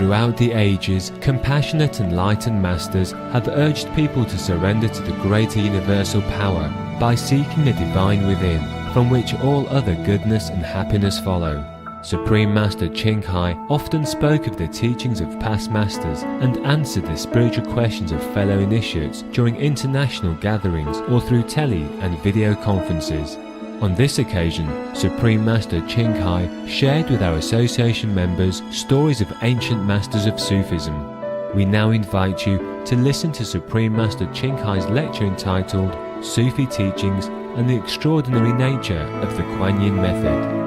throughout the ages, compassionate enlightened masters have urged people to surrender to the greater universal power by seeking the divine within, from which all other goodness and happiness follow. Supreme Master Ching Hai often spoke of the teachings of past masters and answered the spiritual questions of fellow initiates during international gatherings or through tele and video conferences. On this occasion, Supreme Master Ching Hai shared with our association members stories of ancient masters of Sufism. We now invite you to listen to Supreme Master Ching Hai's lecture entitled Sufi Teachings and the Extraordinary Nature of the Kuan Yin Method.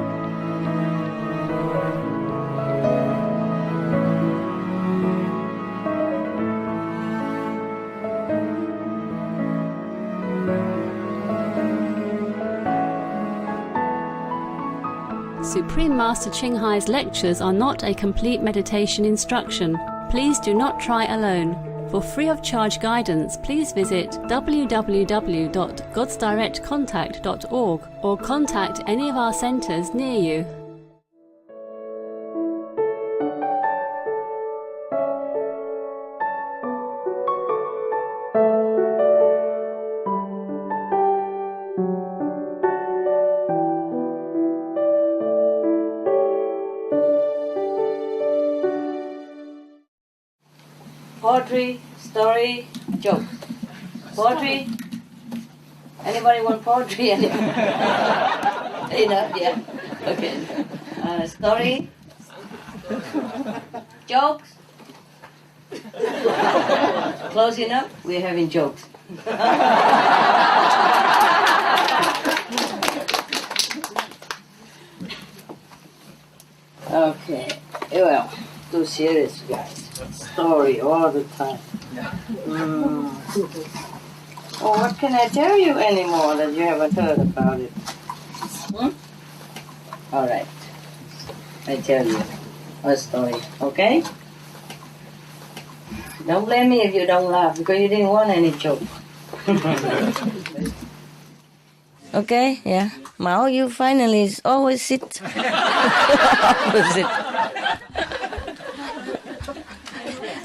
Supreme Master Ching Hai's lectures are not a complete meditation instruction. Please do not try alone. For free of charge guidance, please visit www.godsdirectcontact.org or contact any of our centres near you. Poetry, story, joke. Poetry? Anybody want poetry? Enough, yeah. Okay. Story? Jokes? Close enough? We're having jokes. Okay. Well, too serious, guys. Story all the time. Oh, what can I tell you anymore that you haven't heard about it? All right. I tell you a story, okay? Don't blame me if you don't laugh because you didn't want any joke. Okay, yeah. Mao, you finally always sit. Always sit.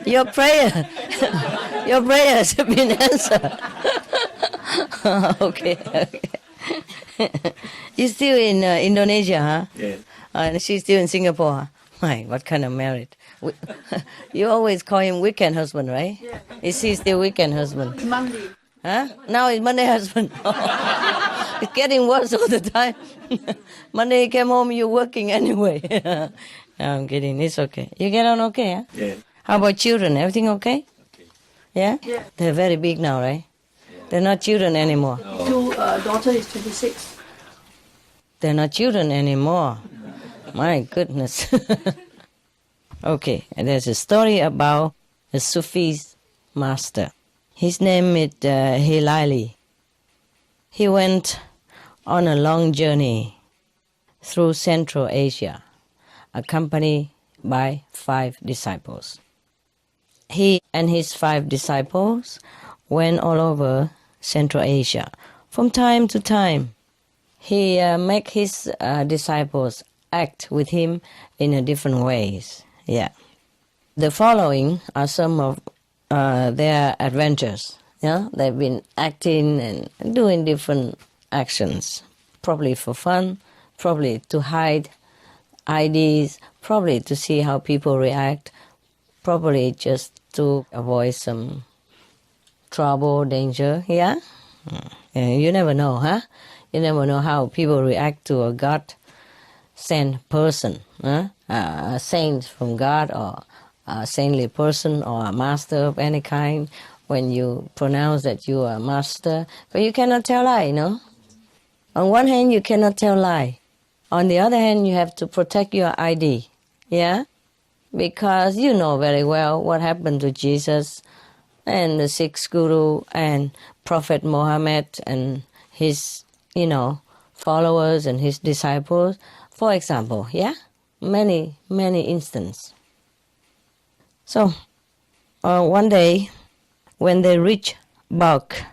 Your prayer has been answered. Okay. You're still in Indonesia, huh? Yeah. And she's still in Singapore, huh? My, what kind of marriage? You always call him weekend husband, right? Yeah. Is he still weekend husband? Monday. Huh? Now it's Monday husband. It's getting worse all the time. Monday you came home, you're working anyway. No, I'm kidding. It's okay. You get on okay, huh? Yeah. How about children? Everything okay? Okay. Yeah? Yeah. They're very big now, right? They're not children anymore. Two daughter is 26. They're not children anymore. My goodness. Okay, and there's a story about a Sufi's master. His name is Hilali. He went on a long journey through Central Asia, accompanied by 5 disciples. He and his 5 disciples went all over Central Asia. From time to time, he make his disciples act with him in different ways. Yeah. The following are some of their adventures. Yeah, they've been acting and doing different actions, probably for fun, probably to hide IDs, probably to see how people react, probably just to avoid some trouble, danger, yeah? You never know, huh? You never know how people react to a God-sent person, huh? A saint from God or a saintly person or a master of any kind when you pronounce that you are a master. But you cannot tell lie, you know? On one hand, you cannot tell lie. On the other hand, you have to protect your ID, yeah? Because you know very well what happened to Jesus and the sixth guru and Prophet Muhammad and his, followers and his disciples. For example, yeah? Many, many instances. So, one day, when they reached Balkh,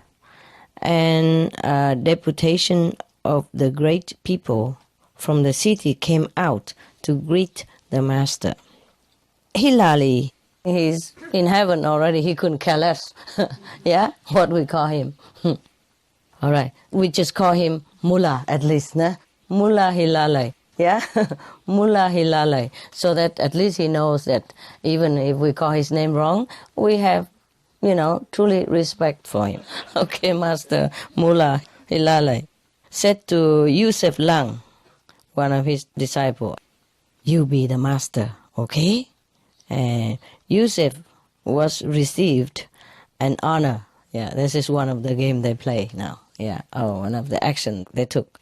and a deputation of the great people from the city came out to greet the master. Hilali, he's in heaven already. He couldn't care less. Yeah, what we call him. All right, we just call him Mullah at least, nah? Mullah Hilali. Yeah, Mullah Hilali. So that at least he knows that even if we call his name wrong, we have, truly respect for him. Okay, Master Mullah Hilali said to Yusef Lang, one of his disciples, "You be the master, okay?" And Yusef was received an honor. Yeah, this is one of the game they play now. Yeah, one of the action they took.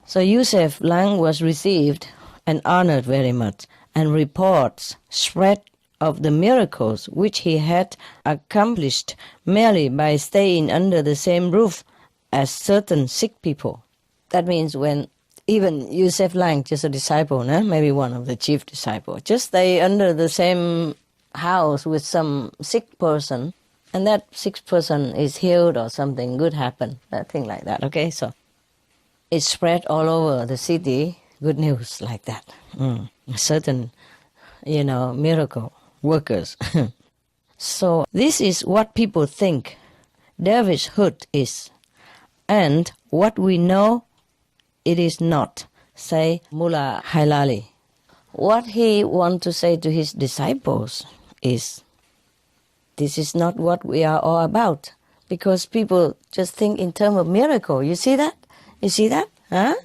So Yusef Lang was received and honored very much, and reports spread of the miracles which he had accomplished merely by staying under the same roof as certain sick people. That means when even Yusef Lang, just a disciple, maybe one of the chief disciples, just stay under the same house with some sick person, and that sick person is healed or something good happened, thing like that, okay? So it spread all over the city, good news like that. Certain, miracle workers. So this is what people think dervishhood is, and what we know it is not, say Mullah Hilali. What he wants to say to his disciples is, this is not what we are all about, because people just think in terms of miracle. You see that? You see that? Huh?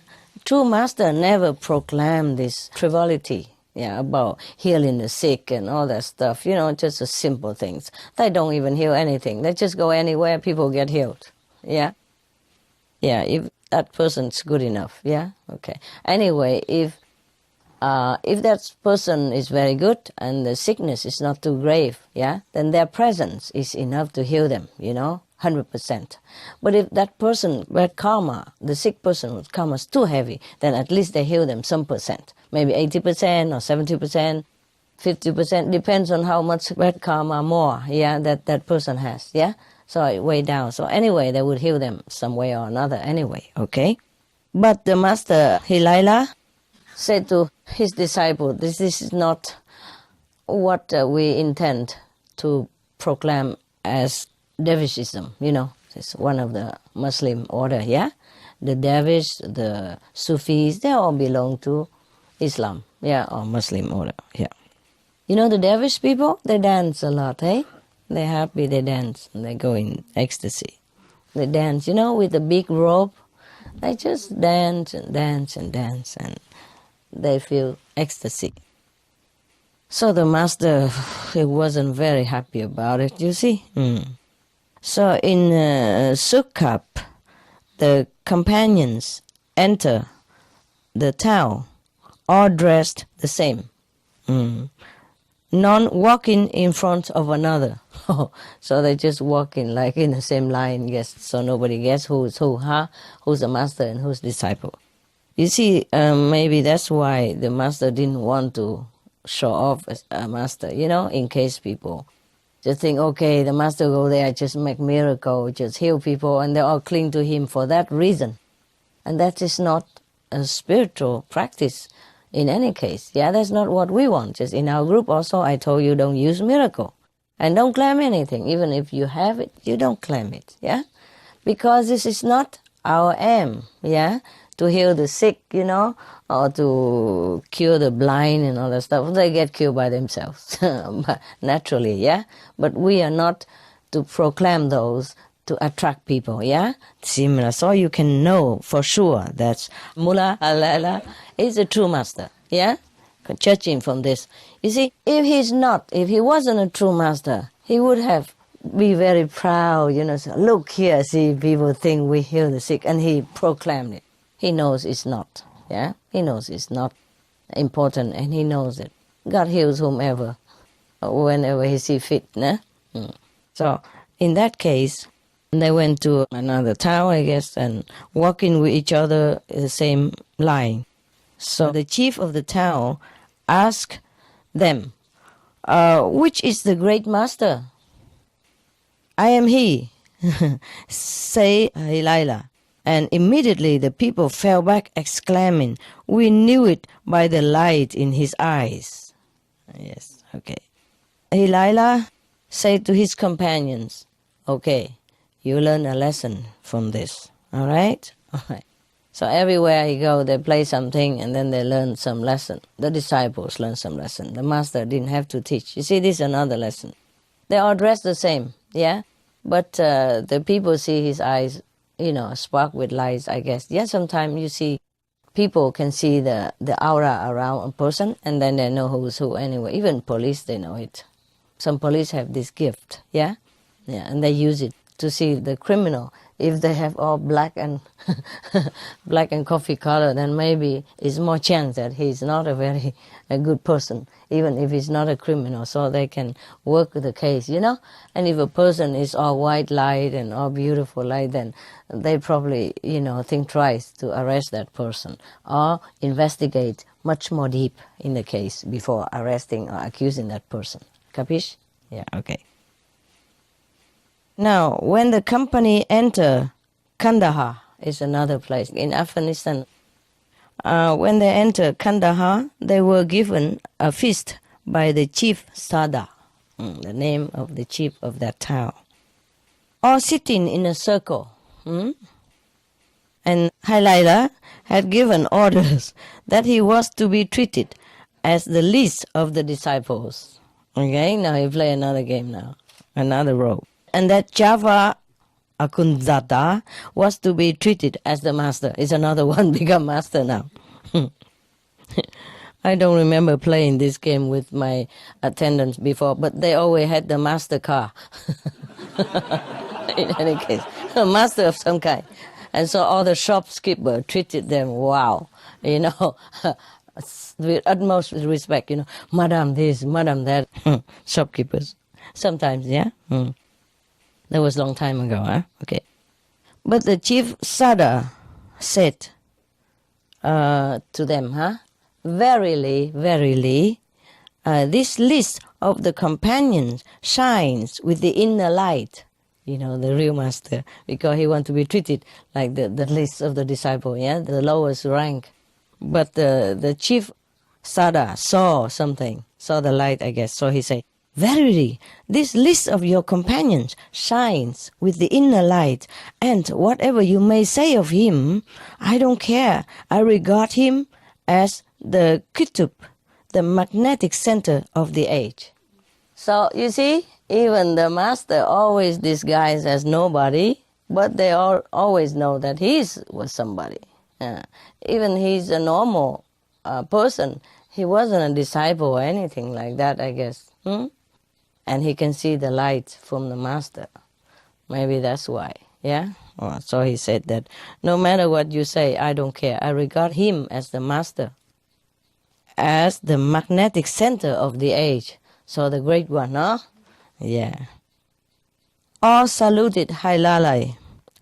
True master never proclaimed this frivolity, about healing the sick and all that stuff, just the simple things. They don't even heal anything. They just go anywhere, people get healed. Yeah, if that person's good enough, okay. Anyway, if that person is very good and the sickness is not too grave, then their presence is enough to heal them, 100%. But if that person with karma, the sick person with karma is too heavy, then at least they heal them some percent, maybe 80% or 70%, 50%, depends on how much bad karma more, that person has, So way down. So anyway, they would heal them some way or another anyway, okay? But the master Hilali said to his disciple, this is not what we intend to proclaim as dervishism, It's one of the Muslim order, The dervish, the Sufis, they all belong to Islam, or Muslim order, The dervish people, they dance a lot, They're happy, they dance, and they go in ecstasy. They dance, with a big rope. They just dance and dance and dance, and they feel ecstasy. So the master, he wasn't very happy about it, you see. So in Sukkap, the companions enter the town, all dressed the same. None walking in front of another. So they just walking like in the same line, so nobody gets who's who, who's the master and who's disciple. You see, maybe that's why the master didn't want to show off as a master, in case people just think, okay, the master go there, just make miracle, just heal people, and they all cling to him for that reason. And that is not a spiritual practice in any case. That's not what we want. Just in our group also, I told you don't use miracle. And don't claim anything. Even if you have it, you don't claim it, Because this is not our aim, to heal the sick, or to cure the blind and all that stuff. They get cured by themselves, naturally, But we are not to proclaim those to attract people, Similar. So you can know for sure that Mullah Hilali is a true master, Judging from this. You see, if he wasn't a true master, he would have be very proud, say, look here, see, people think we heal the sick, and he proclaimed it. He knows it's not, He knows it's not important, and he knows it. God heals whomever, whenever he sees fit, So, in that case, they went to another town, I guess, and walking with each other in the same line. So the chief of the town asked them, which is the great master? I am he, say Hilali. And immediately the people fell back exclaiming, we knew it by the light in his eyes. Yes, okay. Hilala said to his companions, okay, you learn a lesson from this, all right? All right. So everywhere he go, they play something and then they learn some lesson. The disciples learn some lesson. The master didn't have to teach. You see, this is another lesson. They all dress the same, yeah? But the people see his eyes, spark with lights, I guess. Yeah, sometimes you see people can see the aura around a person and then they know who's who anyway. Even police, they know it. Some police have this gift, yeah? Yeah, and they use it to see the criminal. If they have all black and black and coffee color, then maybe it's more chance that he's not a good person, even if he's not a criminal, so they can work the case, And if a person is all white light and all beautiful light, then they probably, think twice to arrest that person or investigate much more deep in the case before arresting or accusing that person. Capish? Yeah, okay. Now, when the company enter Kandahar, is another place in Afghanistan. When they enter Kandahar, they were given a feast by the chief Sada, the name of the chief of that town, all sitting in a circle. And Hilala had given orders that he was to be treated as the least of the disciples. Okay, now he play another game now, another role. And that Java Akunzata was to be treated as the master. Is another one become master now. I don't remember playing this game with my attendants before, but they always had the master car. In any case, a master of some kind. And so all the shopkeepers treated them, wow, with utmost respect, Madam this, Madam that, shopkeepers. Sometimes, yeah? That was a long time ago, huh? Okay. But the chief Sada said to them, Verily, verily, this list of the companions shines with the inner light, the real master, because he wants to be treated like the list of the disciple, yeah, the lowest rank. But the chief Sada saw something, saw the light, I guess, so he said, Verily, this list of your companions shines with the inner light, and whatever you may say of him, I don't care. I regard him as the Kutub, the magnetic center of the age. So, you see, even the master always disguised as nobody, but they all always know that he was somebody. Even he's a normal person. He wasn't a disciple or anything like that, I guess. And he can see the light from the master. Maybe that's why, yeah? So he said that no matter what you say, I don't care. I regard him as the master, as the magnetic center of the age. So the great one, huh? Yeah. All saluted Hilala,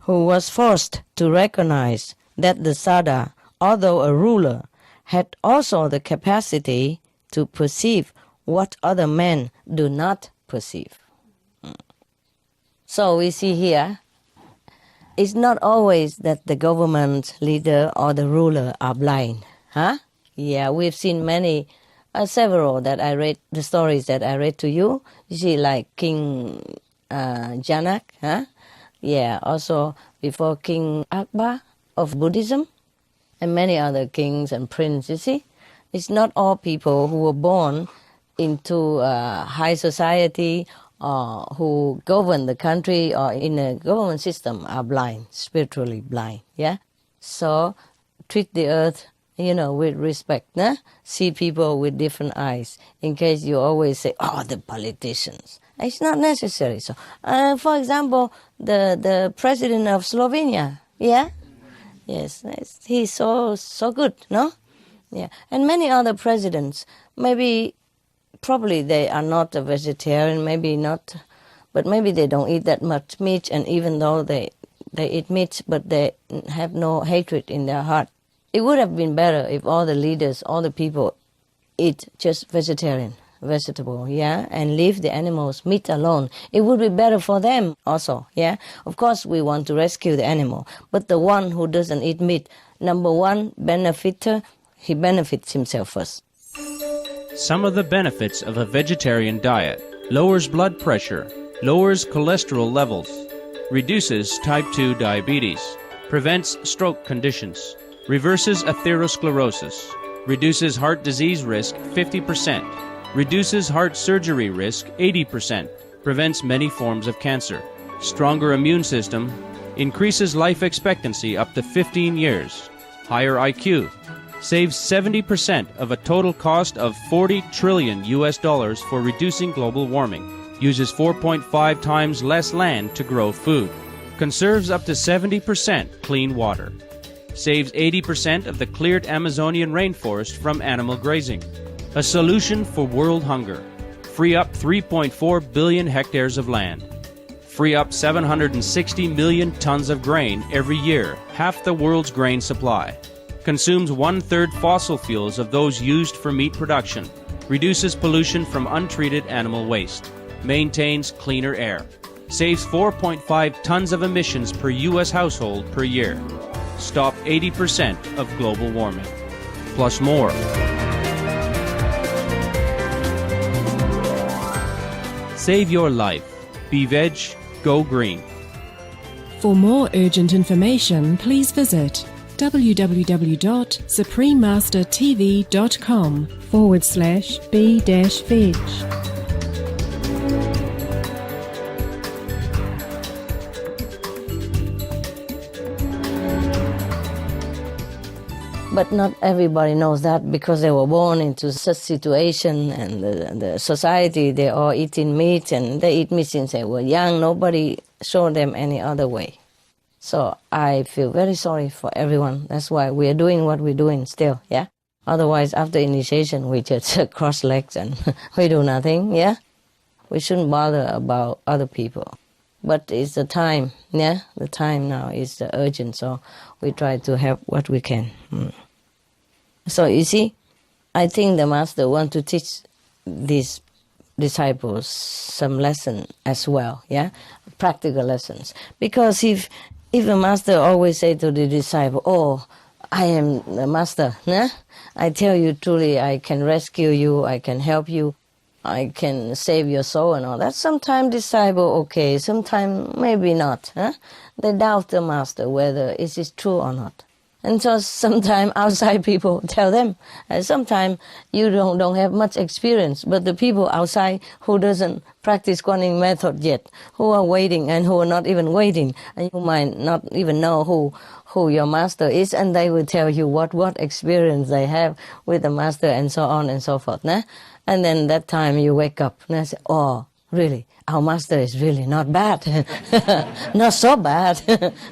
who was forced to recognize that the Sada, although a ruler, had also the capacity to perceive what other men do not perceive. So we see here, it's not always that the government leader or the ruler are blind. Yeah, we've seen many, several that I read, the stories that I read to you. You see, like King Janak, Yeah, also before King Akbar of Buddhism, and many other kings and princes, you see. It's not all people who were born into high society or who govern the country or in a government system are blind, spiritually blind, yeah? So treat the earth, with respect, see people with different eyes, in case you always say, the politicians. It's not necessary. So, for example, the president of Slovenia, yeah? Yes, he's so good, no? Yeah, and many other presidents, probably they are not a vegetarian, maybe not, but maybe they don't eat that much meat, and even though they eat meat, but they have no hatred in their heart. It would have been better if all the leaders, all the people eat just vegetable, yeah, and leave the animals' meat alone. It would be better for them also, yeah. Of course, we want to rescue the animal, but the one who doesn't eat meat, number one benefiter, he benefits himself first. Some of the benefits of a vegetarian diet: lowers blood pressure, lowers cholesterol levels, reduces type 2 diabetes, prevents stroke conditions, reverses atherosclerosis, reduces heart disease risk 50%, reduces heart surgery risk 80%, prevents many forms of cancer, stronger immune system, increases life expectancy up to 15 years, higher IQ, saves 70% of a total cost of $40 trillion for reducing global warming, uses 4.5 times less land to grow food, conserves up to 70% clean water, saves 80% of the cleared Amazonian rainforest from animal grazing, a solution for world hunger, free up 3.4 billion hectares of land, free up 760 million tons of grain every year, half the world's grain supply, consumes 1/3 fossil fuels of those used for meat production, reduces pollution from untreated animal waste, maintains cleaner air, saves 4.5 tons of emissions per U.S. household per year, stop 80% of global warming, plus more. Save your life. Be veg, go green. For more urgent information, please visit www.suprememastertv.com/b-veg. But not everybody knows that because they were born into such situation, and the society, they're all eating meat, and they eat meat since they were young. Nobody showed them any other way. So I feel very sorry for everyone. That's why we are doing what we're doing still, yeah? Otherwise, after initiation, we just cross legs and we do nothing, yeah? We shouldn't bother about other people. But it's the time, yeah? The time now is urgent, so we try to help what we can. So you see, I think the Master wants to teach these disciples some lesson as well, yeah? Practical lessons. Because if the Master always say to the disciple, oh, I am the Master, nah? I tell you truly, I can rescue you, I can help you, I can save your soul and all that. Sometimes disciple, okay, sometimes maybe not. Huh? They doubt the Master whether it is true or not. And so sometimes outside people tell them. And sometimes you don't have much experience, but the people outside who doesn't practice Guanyin method yet, who are waiting and who are not even waiting, and you might not even know who your Master is, and they will tell you what experience they have with the Master and so on and so forth. Nah? And then that time you wake up and say, oh, really? Our Master is really not bad. Not so bad.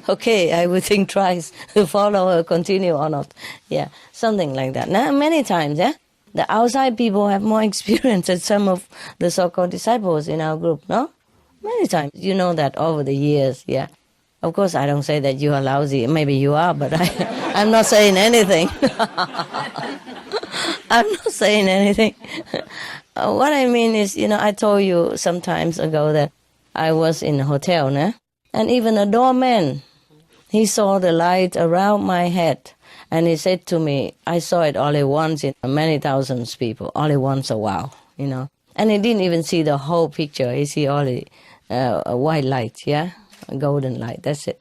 Okay, I will think twice to follow or continue or not. Yeah, something like that. Now, many times, yeah, the outside people have more experience than some of the so-called disciples in our group, no? Many times. You know that over the years, yeah. Of course, I don't say that you are lousy. Maybe you are, but I'm not saying anything. I'm not saying anything. What I mean is, I told you some times ago that I was in a hotel, né? And even a doorman, he saw the light around my head. And he said to me, I saw it only once in many thousands people, only once a while, And he didn't even see the whole picture. He see only a white light, yeah? A golden light, that's it.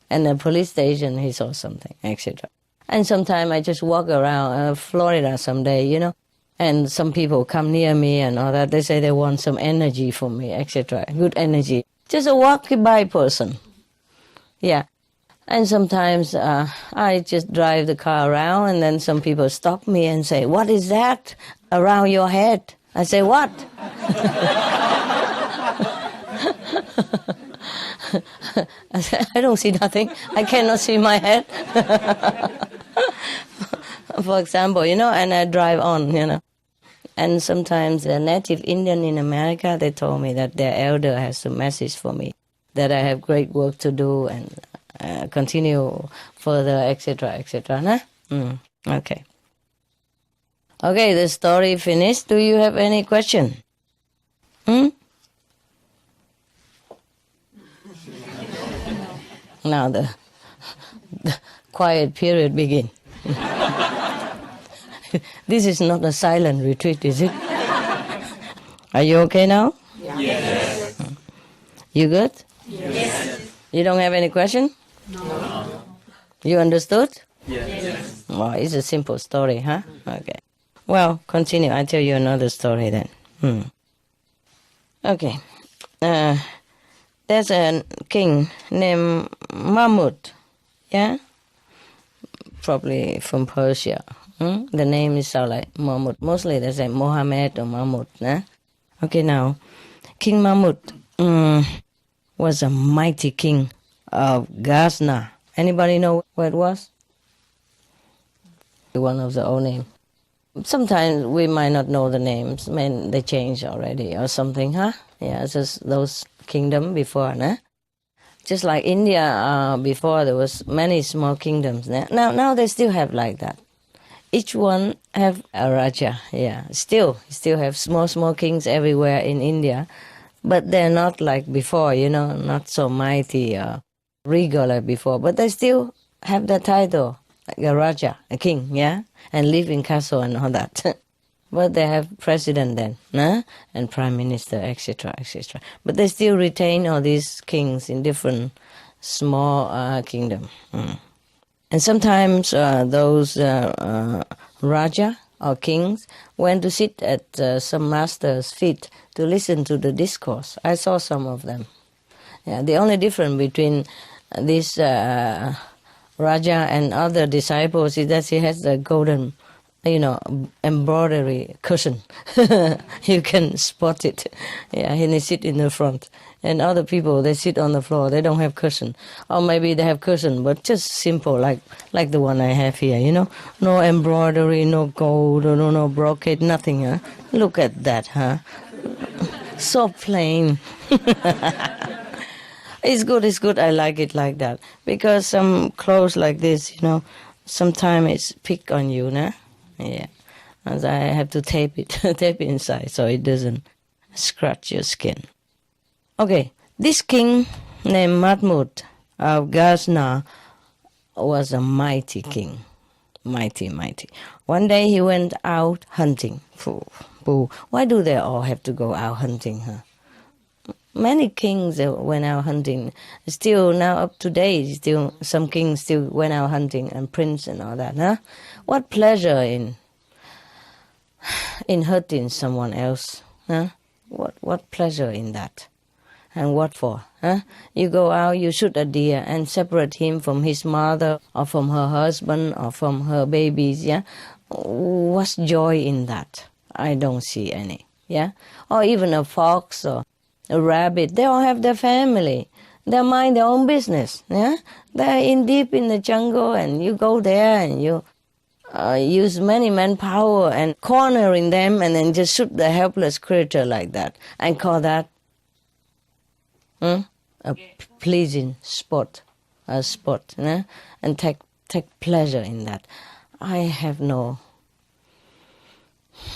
And the police station, he saw something, etc. And sometimes I just walk around Florida someday, and some people come near me and all that. They say they want some energy from me, etc. Good energy. Just a walk-by person. Yeah. And sometimes I just drive the car around, and then some people stop me and say, what is that around your head? I say, what? I say, I don't see nothing. I cannot see my head. For example, and I drive on, And sometimes the native Indian in America, they told me that their elder has a message for me, that I have great work to do and continue further, etc., etc. Nah? Okay. Okay, the story finished. Do you have any question? Now the quiet period begin. This is not a silent retreat, is it? Are you okay now? Yes. You good? Yes. You don't have any question? No. You understood? Yes. Well, it's a simple story, huh? Okay. Well, continue. I'll tell you another story then. Okay. There's a king named Mahmud. Yeah? Probably from Persia. The name is like Mahmud. Mostly they say Mohammed or Mahmud. Nah? Okay, now, King Mahmud was a mighty king of Ghazna. Anybody know where it was? One of the old names. Sometimes we might not know the names. I mean, they changed already or something, huh? Yeah, it's just those kingdom before, nah? Just like India, before there was many small kingdoms. Nah? Now they still have like that. Each one have a Raja, yeah. Still have small kings everywhere in India. But they're not like before, not so mighty, regal like before. But they still have the title, like a Raja, a king, yeah? And live in castle and all that. But they have president then, nah? And prime minister, etc., etc. But they still retain all these kings in different small kingdom. And sometimes those Raja or kings went to sit at some master's feet to listen to the discourse. I saw some of them. Yeah, the only difference between this Raja and other disciples is that he has the golden, embroidery cushion. You can spot it. Yeah, and he sit in the front. And other people, they sit on the floor. They don't have cushion. Or maybe they have cushion, but just simple, like the one I have here, No embroidery, no gold, no brocade, nothing, huh? Look at that, huh? So plain. It's good. I like it like that. Because some clothes like this, sometimes it's pick on you, nah? Yeah. And I have to tape it inside so it doesn't scratch your skin. Okay, this king named Mahmud of Ghazna was a mighty king. Mighty. One day he went out hunting. Why do they all have to go out hunting, huh? Many kings went out hunting. Still now up to date, still some kings still went out hunting and prince and all that, huh? What pleasure in hurting someone else, huh? What pleasure in that? And what for? Huh? You go out, you shoot a deer and separate him from his mother or from her husband or from her babies, yeah? What's joy in that? I don't see any, yeah? Or even a fox or a rabbit, they all have their family. They mind their own business, yeah? They're deep in the jungle and you go there and you use many manpower and cornering them and then just shoot the helpless creature like that and call that a pleasing sport, and take pleasure in that. I have no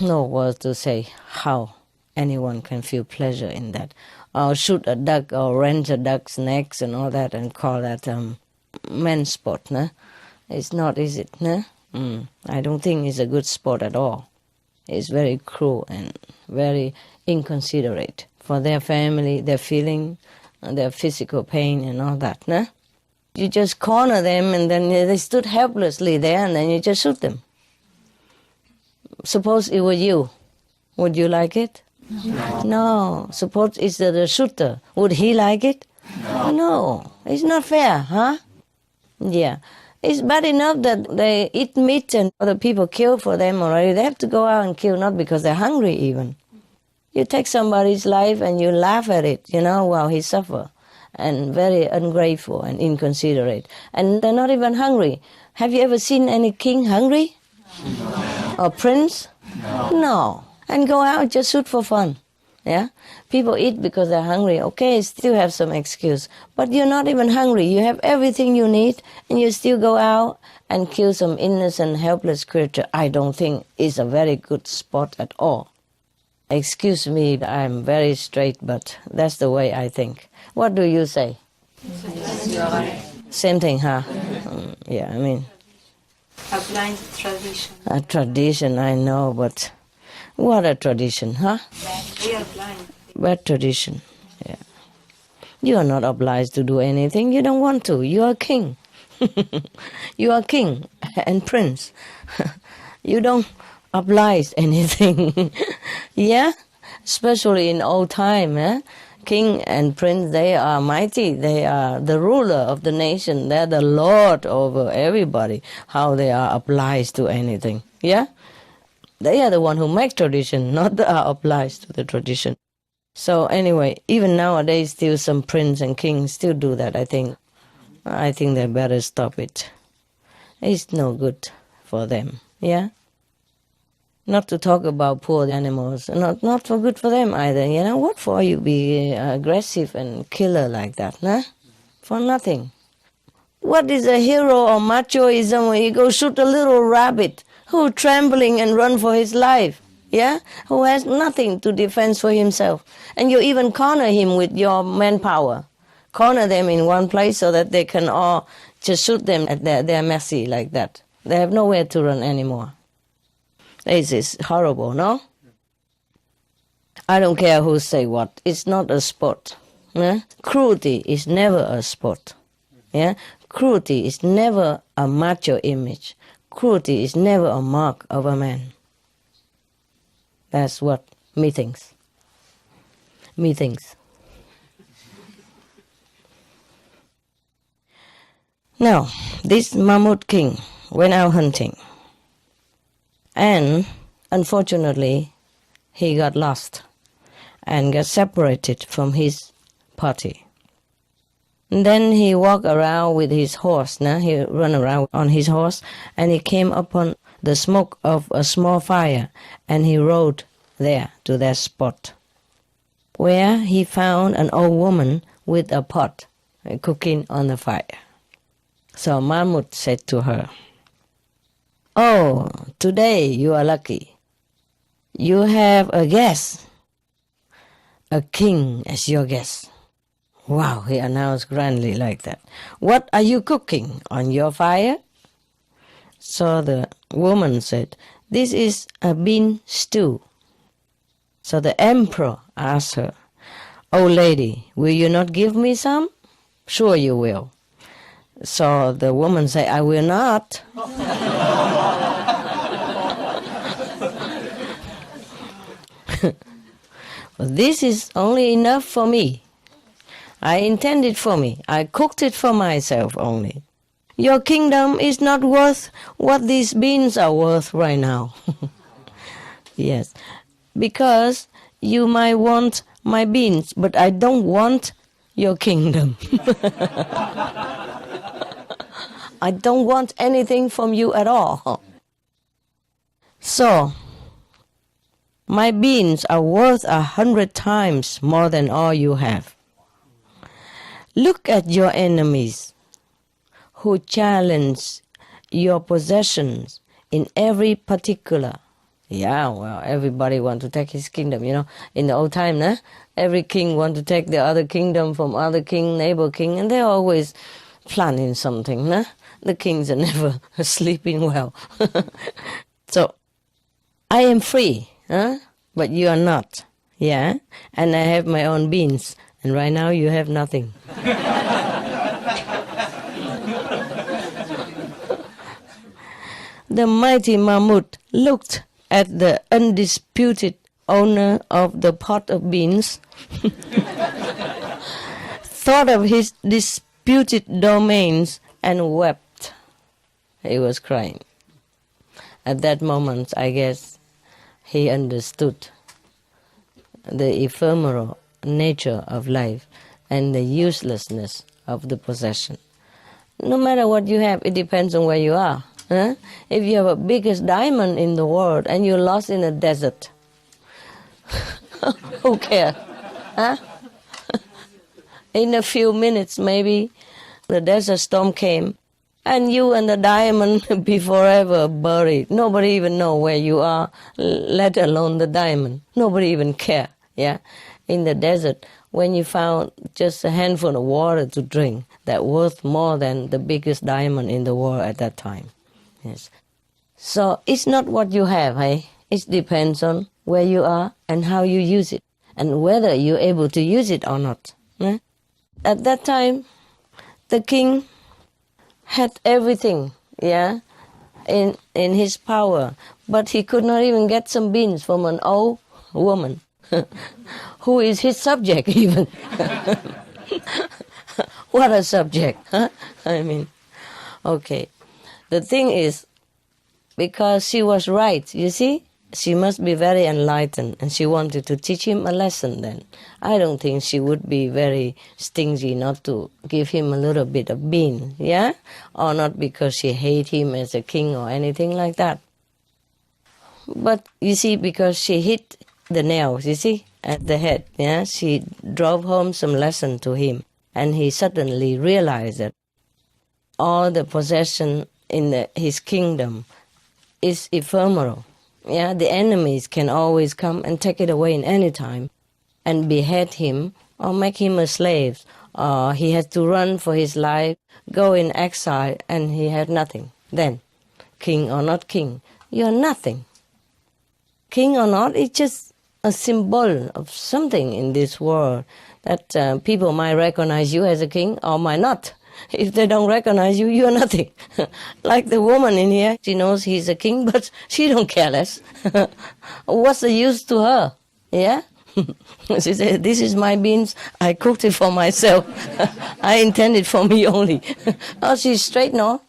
words to say how anyone can feel pleasure in that. Or shoot a duck or wrench a duck's necks and all that and call that men's sport. Nah? It's not, is it? Nah? I don't think it's a good sport at all. It's very cruel and very inconsiderate for their family, their feeling, their physical pain and all that. Nah? You just corner them and then they stood helplessly there and then you just shoot them. Suppose it were you. Would you like it? No. Suppose it's the shooter. Would he like it? No. It's not fair, huh? Yeah. It's bad enough that they eat meat and other people kill for them already. They have to go out and kill, not because they're hungry even. You take somebody's life and you laugh at it, while he suffers. And very ungrateful and inconsiderate. And they're not even hungry. Have you ever seen any king hungry? No. Or prince? No. And go out just shoot for fun. Yeah? People eat because they're hungry. Okay, still have some excuse. But you're not even hungry. You have everything you need and you still go out and kill some innocent, helpless creature. I don't think it's a very good sport at all. Excuse me, I'm very straight, but that's the way I think. What do you say? Yes, you're right. Same thing, huh? Yeah, A blind tradition. A tradition, I know, but what a tradition, huh? We are blind. Bad tradition, yeah. You are not obliged to do anything. You don't want to. You are king. You are king and prince. You don't oblige anything. Yeah? Especially in old time, eh? King and prince, they are mighty. They are the ruler of the nation. They're the lord over everybody. How they are obliged to anything. Yeah? They are the one who make tradition, not are obliged to the tradition. So anyway, even nowadays, still some prince and kings still do that, I think. I think they better stop it. It's no good for them, yeah? Not to talk about poor animals, not for good for them either, you know? What for you be aggressive and killer like that, huh? For nothing. What is a hero or machoism when you go shoot a little rabbit who trembling and run for his life, yeah? Who has nothing to defend for himself. And you even corner him with your manpower. Corner them in one place so that they can all just shoot them at their mercy like that. They have nowhere to run anymore. This is horrible, no? I don't care who say what. It's not a sport. Yeah? Cruelty is never a sport. Yeah? Cruelty is never a macho image. Cruelty is never a mark of a man. That's what me thinks. Me thinks. Now, this mammoth king went out hunting. And unfortunately, he got lost and got separated from his party. And then he walked around with his horse. Now he ran around on his horse, and he came upon the smoke of a small fire, and he rode there to that spot, where he found an old woman with a pot cooking on the fire. So Mahmud said to her, "Oh, today you are lucky. You have a guest, a king as your guest." Wow, he announced grandly like that. "What are you cooking on your fire?" So the woman said, "This is a bean stew." So the emperor asked her, "Oh lady, will you not give me some?" "Sure you will." So the woman said, "I will not." "This is only enough for me. I intend it for me. I cooked it for myself only. Your kingdom is not worth what these beans are worth right now." Yes, because you might want my beans, but I don't want your kingdom. I don't want anything from you at all. So, my beans are worth 100 times more than all you have. Look at your enemies who challenge your possessions in every particular. Yeah, well, everybody want to take his kingdom, you know. In the old time, nah? Every king want to take the other kingdom from other king, neighbor king, and they're always planning something, nah? The kings are never sleeping well. So, I am free, huh? But you are not, yeah? And I have my own beans, and right now you have nothing. The mighty Mahmud looked at the undisputed owner of the pot of beans, thought of his disputed domains, and wept. He was crying. At that moment, I guess, he understood the ephemeral nature of life and the uselessness of the possession. No matter what you have, it depends on where you are. Huh? If you have a biggest diamond in the world and you're lost in a desert, who cares? Huh? In a few minutes, maybe, the desert storm came, and you and the diamond be forever buried. Nobody even know where you are, let alone the diamond. Nobody even care, yeah? In the desert, when you found just a handful of water to drink, that worth more than the biggest diamond in the world at that time. Yes. So it's not what you have, hey? It depends on where you are and how you use it, and whether you're able to use it or not. Eh? At that time, the king had everything, yeah, in his power, but he could not even get some beans from an old woman who is his subject even. What a subject, huh? I mean, okay. The thing is, because she was right, you see, she must be very enlightened, and she wanted to teach him a lesson then. I don't think she would be very stingy not to give him a little bit of bean, yeah? Or not because she hates him as a king or anything like that. But, you see, because she hit the nails, you see, at the head, yeah? She drove home some lesson to him, and he suddenly realized that all the possession in his kingdom is ephemeral. Yeah, the enemies can always come and take it away in any time and behead him or make him a slave. Or he has to run for his life, go in exile, and he had nothing. Then, king or not king, you're nothing. King or not, it's just a symbol of something in this world that people might recognize you as a king or might not. If they don't recognize you, you're nothing. Like the woman in here, she knows he's a king, but she don't care less. What's the use to her? Yeah? She said, this is my beans, I cooked it for myself. I intend it for me only. Oh, she's straight, no?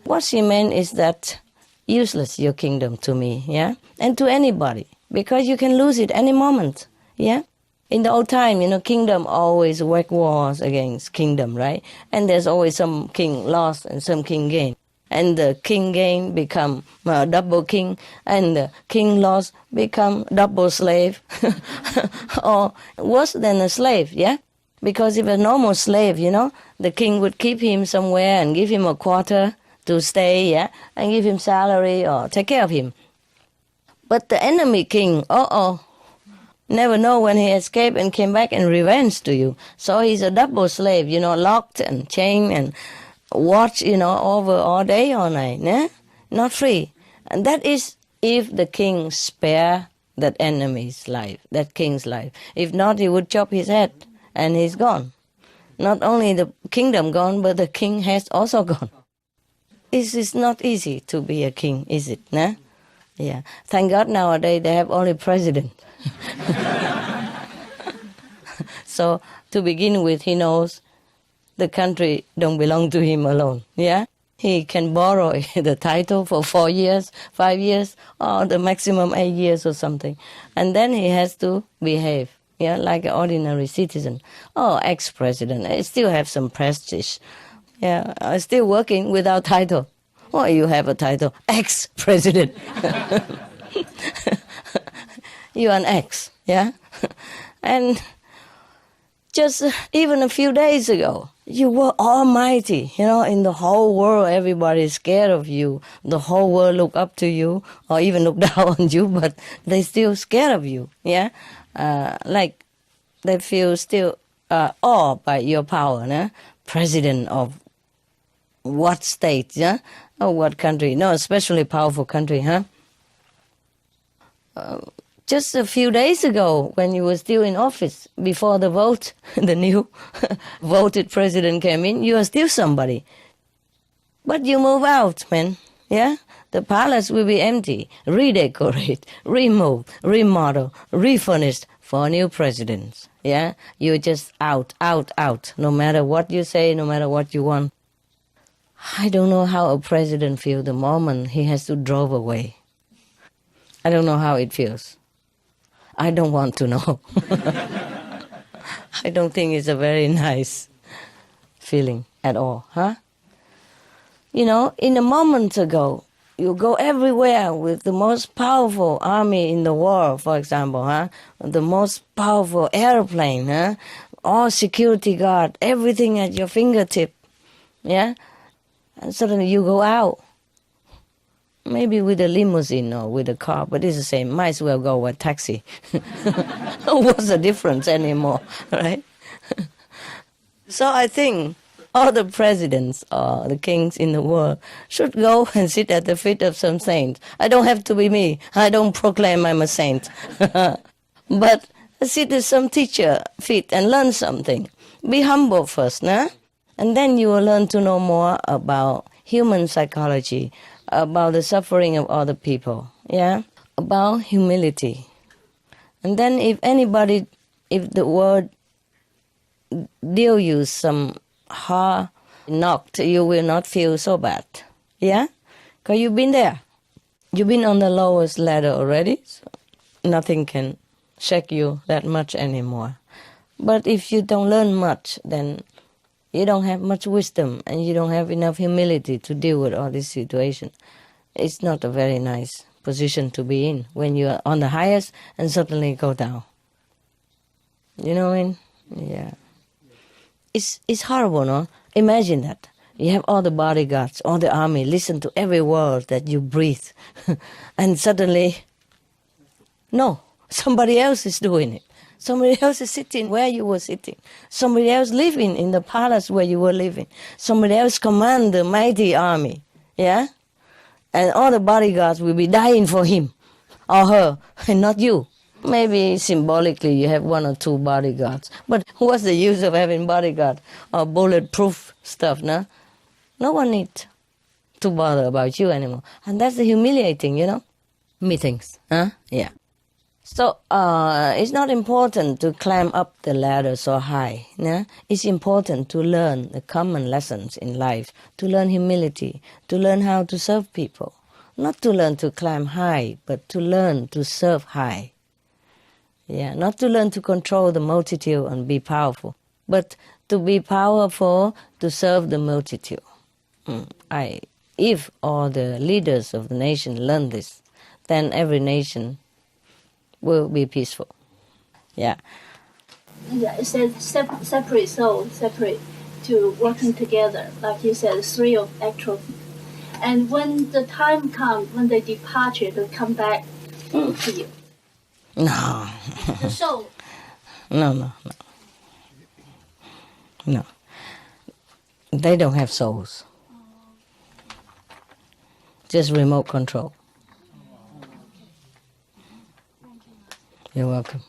What she meant is that useless your kingdom to me, yeah? And to anybody, because you can lose it any moment, yeah? In the old time, kingdom always wage wars against kingdom, right? And there's always some king lost and some king gained. And the king gained become double king, and the king lost become double slave. Or worse than a slave, yeah? Because if a normal slave, the king would keep him somewhere and give him a quarter to stay, yeah? And give him salary or take care of him. But the enemy king, never know when he escaped and came back and revenge to you. So he's a double slave, locked and chained and watched, over all day, all night, eh? Not free. And that is if the king spare that enemy's life, that king's life. If not, he would chop his head and he's gone. Not only the kingdom gone, but the king has also gone. It's not easy to be a king, is it? Nah? Yeah. Thank God nowadays they have only president. So to begin with, he knows the country don't belong to him alone. Yeah, he can borrow the title for 4 years, 5 years, or the maximum 8 years or something, and then he has to behave. Yeah, like an ordinary citizen. Oh, ex-president, I still have some prestige. Yeah, I'm still working without title. Oh, you have a title, ex-president. You're an ex, yeah? And just even a few days ago, you were almighty, in the whole world, everybody's scared of you. The whole world look up to you, or even look down on you, but they still scared of you, yeah? Like they feel still awed by your power, yeah? President of what state, yeah? Or what country? No, especially powerful country, huh? Just a few days ago, when you were still in office, before the vote, the new voted president came in, you are still somebody. But you move out, man, yeah? The palace will be empty, redecorate, remove, remodel, refurnished for new presidents, yeah? You're just out, no matter what you say, no matter what you want. I don't know how a president feels the moment he has to drive away. I don't know how it feels. I don't want to know. I don't think it's a very nice feeling at all, huh? In a moment ago, you go everywhere with the most powerful army in the world, for example, huh? The most powerful airplane, huh? All security guard, everything at your fingertip, yeah? And suddenly you go out. Maybe with a limousine or with a car, but it's the same. Might as well go with taxi. What's the difference anymore, right? So I think all the presidents or the kings in the world should go and sit at the feet of some saint. I don't have to be me. I don't proclaim I'm a saint. But sit at some teacher feet and learn something. Be humble first, nah? And then you will learn to know more about human psychology, about the suffering of other people, yeah? About humility. And then if the world deal you some hard knock, you will not feel so bad, yeah? Because you've been there. You've been on the lowest ladder already, so nothing can shake you that much anymore. But if you don't learn much, then you don't have much wisdom and you don't have enough humility to deal with all this situation. It's not a very nice position to be in when you are on the highest and suddenly go down. You know what I mean? Yeah. It's horrible, no? Imagine that. You have all the bodyguards, all the army, listen to every word that you breathe. And suddenly, no, somebody else is doing it. Somebody else is sitting where you were sitting. Somebody else living in the palace where you were living. Somebody else command the mighty army, yeah? And all the bodyguards will be dying for him or her, and not you. Maybe symbolically you have one or two bodyguards. But what's the use of having bodyguard or bulletproof stuff, no? No one needs to bother about you anymore. And that's the humiliating, meetings, huh? Yeah. So it's not important to climb up the ladder so high. No? It's important to learn the common lessons in life, to learn humility, to learn how to serve people. Not to learn to climb high, but to learn to serve high. Yeah, not to learn to control the multitude and be powerful, but to be powerful to serve the multitude. If all the leaders of the nation learn this, then every nation will be peaceful. Yeah. Yeah, it says separate souls, separate to working together. Like you said, three of actual. And when the time comes, when they departure, they come back to you. No. The soul. No. They don't have souls. Just remote control. You're welcome.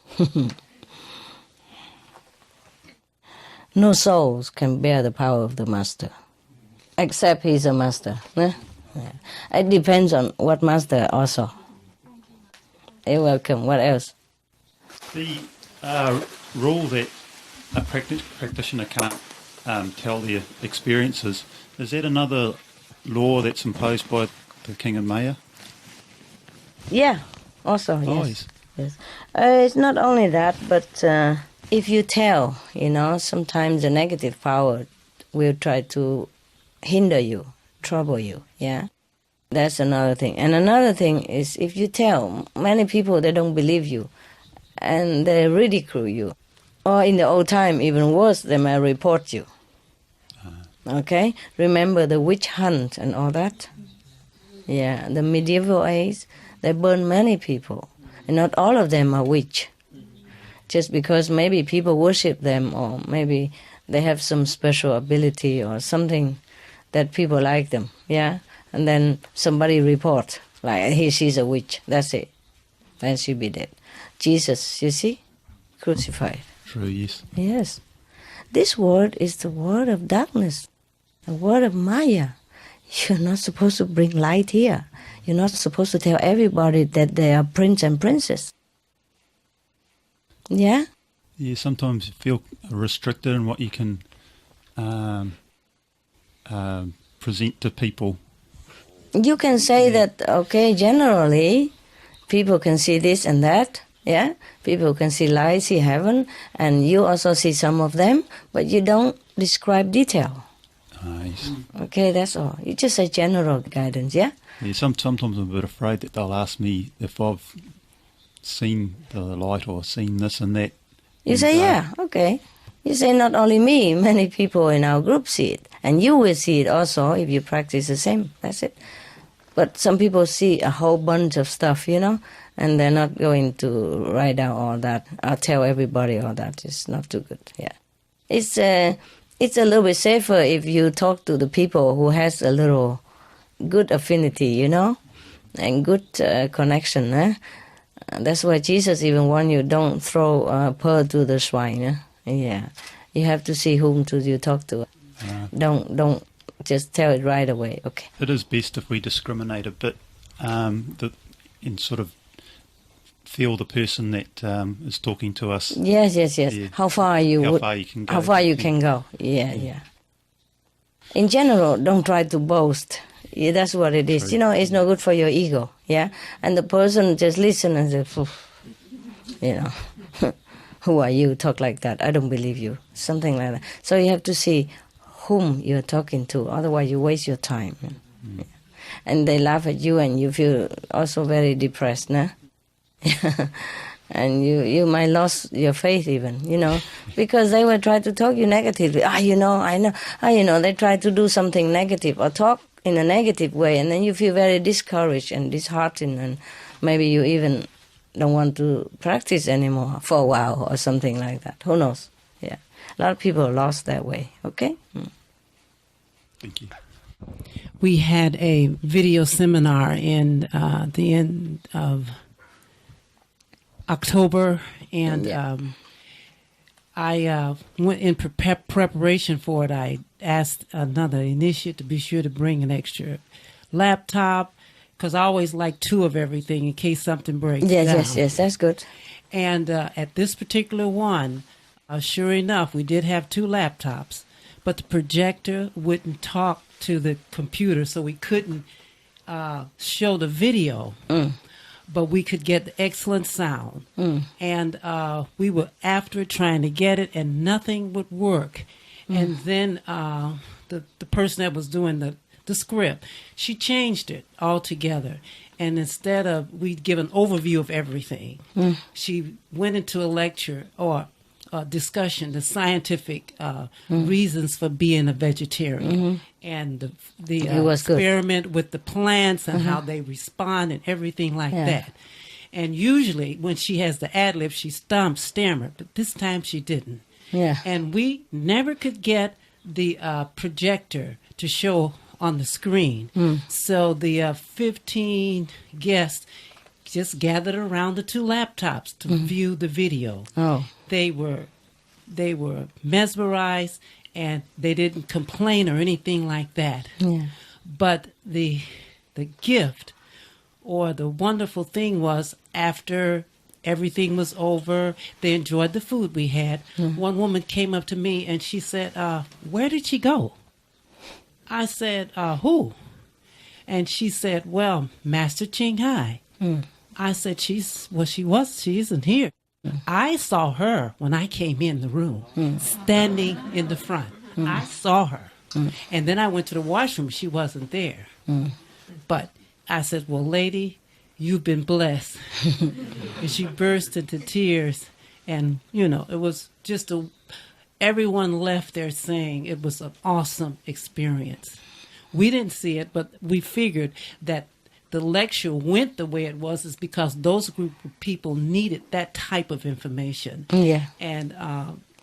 No souls can bear the power of the master, except he's a master. Yeah. It depends on what master also. You're welcome. What else? The rule that a practitioner can't tell their experiences, is that another law that's imposed by the King of Maya? Yeah, also, yes. Yes. It's not only that, but if you tell, sometimes the negative power will try to hinder you, trouble you, yeah? That's another thing. And another thing is if you tell, many people, they don't believe you and they ridicule you. Or in the old time, even worse, they may report you. Okay? Remember the witch hunt and all that? Yeah, the medieval age, they burned many people. And not all of them are witch. Just because maybe people worship them or maybe they have some special ability or something that people like them, yeah? And then somebody report, like, she's a witch, that's it. Then she'll be dead. Jesus, you see, crucified. True, yes. Yes. This word is the word of darkness, the word of Maya. You're not supposed to bring light here. You're not supposed to tell everybody that they are prince and princess. Yeah? Yeah, sometimes you feel restricted in what you can present to people. You can say that, okay, generally, people can see this and that, yeah? People can see light, see heaven, and you also see some of them, but you don't describe detail. Yes. Okay, that's all. You just say general guidance, yeah? Yeah, sometimes I'm a bit afraid that they'll ask me if I've seen the light or seen this and that. You say, yeah, okay. You say not only me, many people in our group see it. And you will see it also if you practice the same. That's it. But some people see a whole bunch of stuff, and they're not going to write down all that. I'll tell everybody all that. It's not too good, yeah. It's it's a little bit safer if you talk to the people who has a little good affinity, you know, and good connection. That's why Jesus even warned you, don't throw pearl to the swine. Yeah, you have to see whom you talk to. Don't just tell it right away. Okay. It is best if we discriminate a bit, and sort of feel the person that is talking to us. Yes. Yeah. How far you can go. How far you can go. Yeah. In general, don't try to boast. Yeah, that's what it is. True. You know, it's no good for your ego. Yeah, and the person just listen and say, you know, who are you? Talk like that. I don't believe you. Something like that. So you have to see whom you're talking to. Otherwise, you waste your time. Yeah. And they laugh at you, and you feel also very depressed, nah? And you might lose your faith even, you know, because they will try to talk you negatively. I know. They try to do something negative or talk in a negative way, and then you feel very discouraged and disheartened, and maybe you even don't want to practice anymore for a while or something like that. Who knows? Yeah. A lot of people are lost that way, okay? Thank you. We had a video seminar in the end of October, and I went in preparation for it. I asked another initiate to be sure to bring an extra laptop, because I always like 2 of everything in case something breaks down. Yes, that's good. And at this particular one, sure enough, we did have 2 laptops, but the projector wouldn't talk to the computer, so we couldn't show the video. But we could get excellent sound. And we were after it, trying to get it, and nothing would work. And then the person that was doing the script, she changed it altogether. And instead of, we'd give an overview of everything, she went into a lecture or a discussion, the scientific reasons for being a vegetarian. And the experiment with the plants and how they respond and everything like that. And usually when she has the ad-lib, she stammered, but this time she didn't. Yeah. And we never could get the projector to show on the screen. So the 15 guests just gathered around the 2 laptops to view the video. Oh. They were mesmerized, and they didn't complain or anything like that. Yeah. But the gift or the wonderful thing was, after everything was over, they enjoyed the food we had. One woman came up to me and she said, where did she go? I said, who? And she said, well, Master Ching Hai. I said, she isn't here. I saw her when I came in the room, standing in the front. I saw her. And then I went to the washroom. She wasn't there. But I said, well, lady, you've been blessed. And she burst into tears. And, you know, it was just everyone left there saying it was an awesome experience. We didn't see it, but we figured that the lecture went the way it was is because those group of people needed that type of information. Yeah. And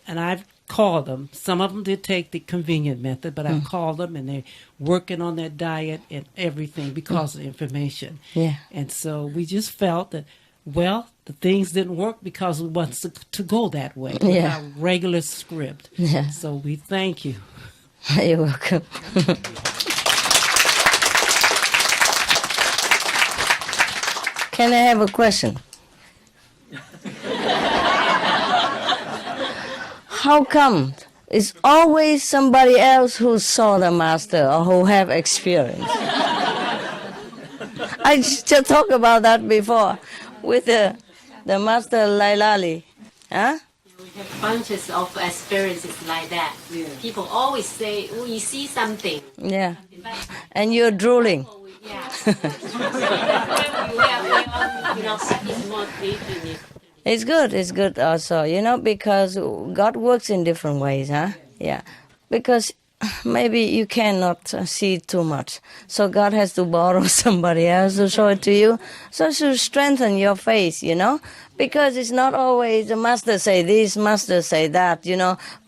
I've called them. Some of them did take the convenient method, but I've called them, and they're working on their diet and everything because of the information. Yeah. And so we just felt that, well, the things didn't work because we wanted to go that way with our regular script. Yeah. So we thank you. You're welcome. Can I have a question? How come it's always somebody else who saw the master or who have experience? I just talked about that before with the master Lailali. Huh? We have bunches of experiences like that. Yeah. People always say, oh, you see something. Yeah. And you're drooling. Yeah. It's good also, you know, because God works in different ways, huh? Yeah. Because maybe you cannot see too much. So God has to borrow somebody else to show it to you. So to strengthen your faith, because it's not always the master say this, master say that,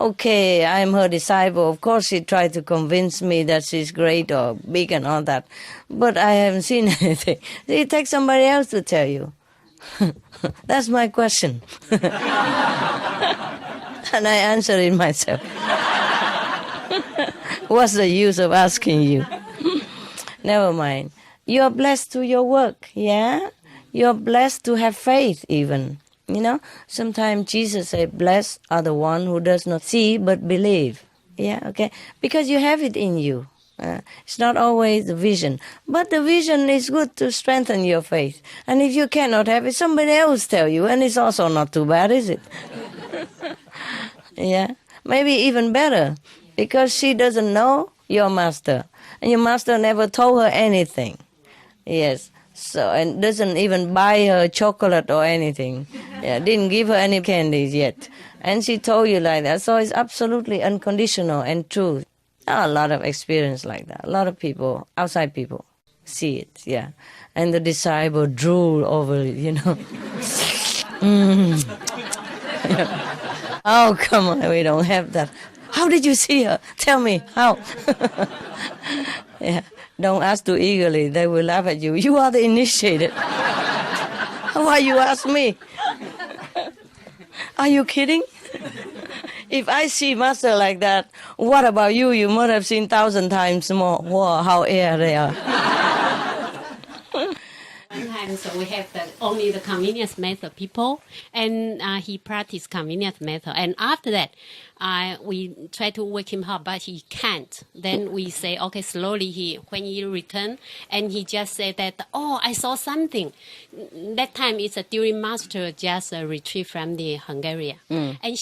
Okay, I'm her disciple. Of course she tried to convince me that she's great or big and all that. But I haven't seen anything. You take somebody else to tell you. That's my question. And I answer it myself. What's the use of asking you? Never mind. You're blessed to your work, yeah? You're blessed to have faith even. Sometimes Jesus said, blessed are the one who does not see but believe. Yeah, okay? Because you have it in you. It's not always the vision. But the vision is good to strengthen your faith. And if you cannot have it, somebody else tell you. And it's also not too bad, is it? Yeah? Maybe even better. Because she doesn't know your master. And your master never told her anything. Yes. So, and doesn't even buy her chocolate or anything. Yeah, didn't give her any candies yet. And she told you like that. So it's absolutely unconditional and true. A lot of experience like that. A lot of people, outside people, see it, yeah. And the disciple drool over it, Oh, come on, we don't have that. How did you see her? Tell me, how? Yeah. Don't ask too eagerly. They will laugh at you. You are the initiated. Why you ask me? Are you kidding? If I see master like that, what about you? You must have seen 1,000 times more. Wow, how air they are. Sometimes we have only the convenience method people, and he practiced convenience method. And after that, we try to wake him up, but he can't. Then we say, okay, slowly when he returned, and he just said that, oh, I saw something. That time it's during master just retrieved from the Hungary, and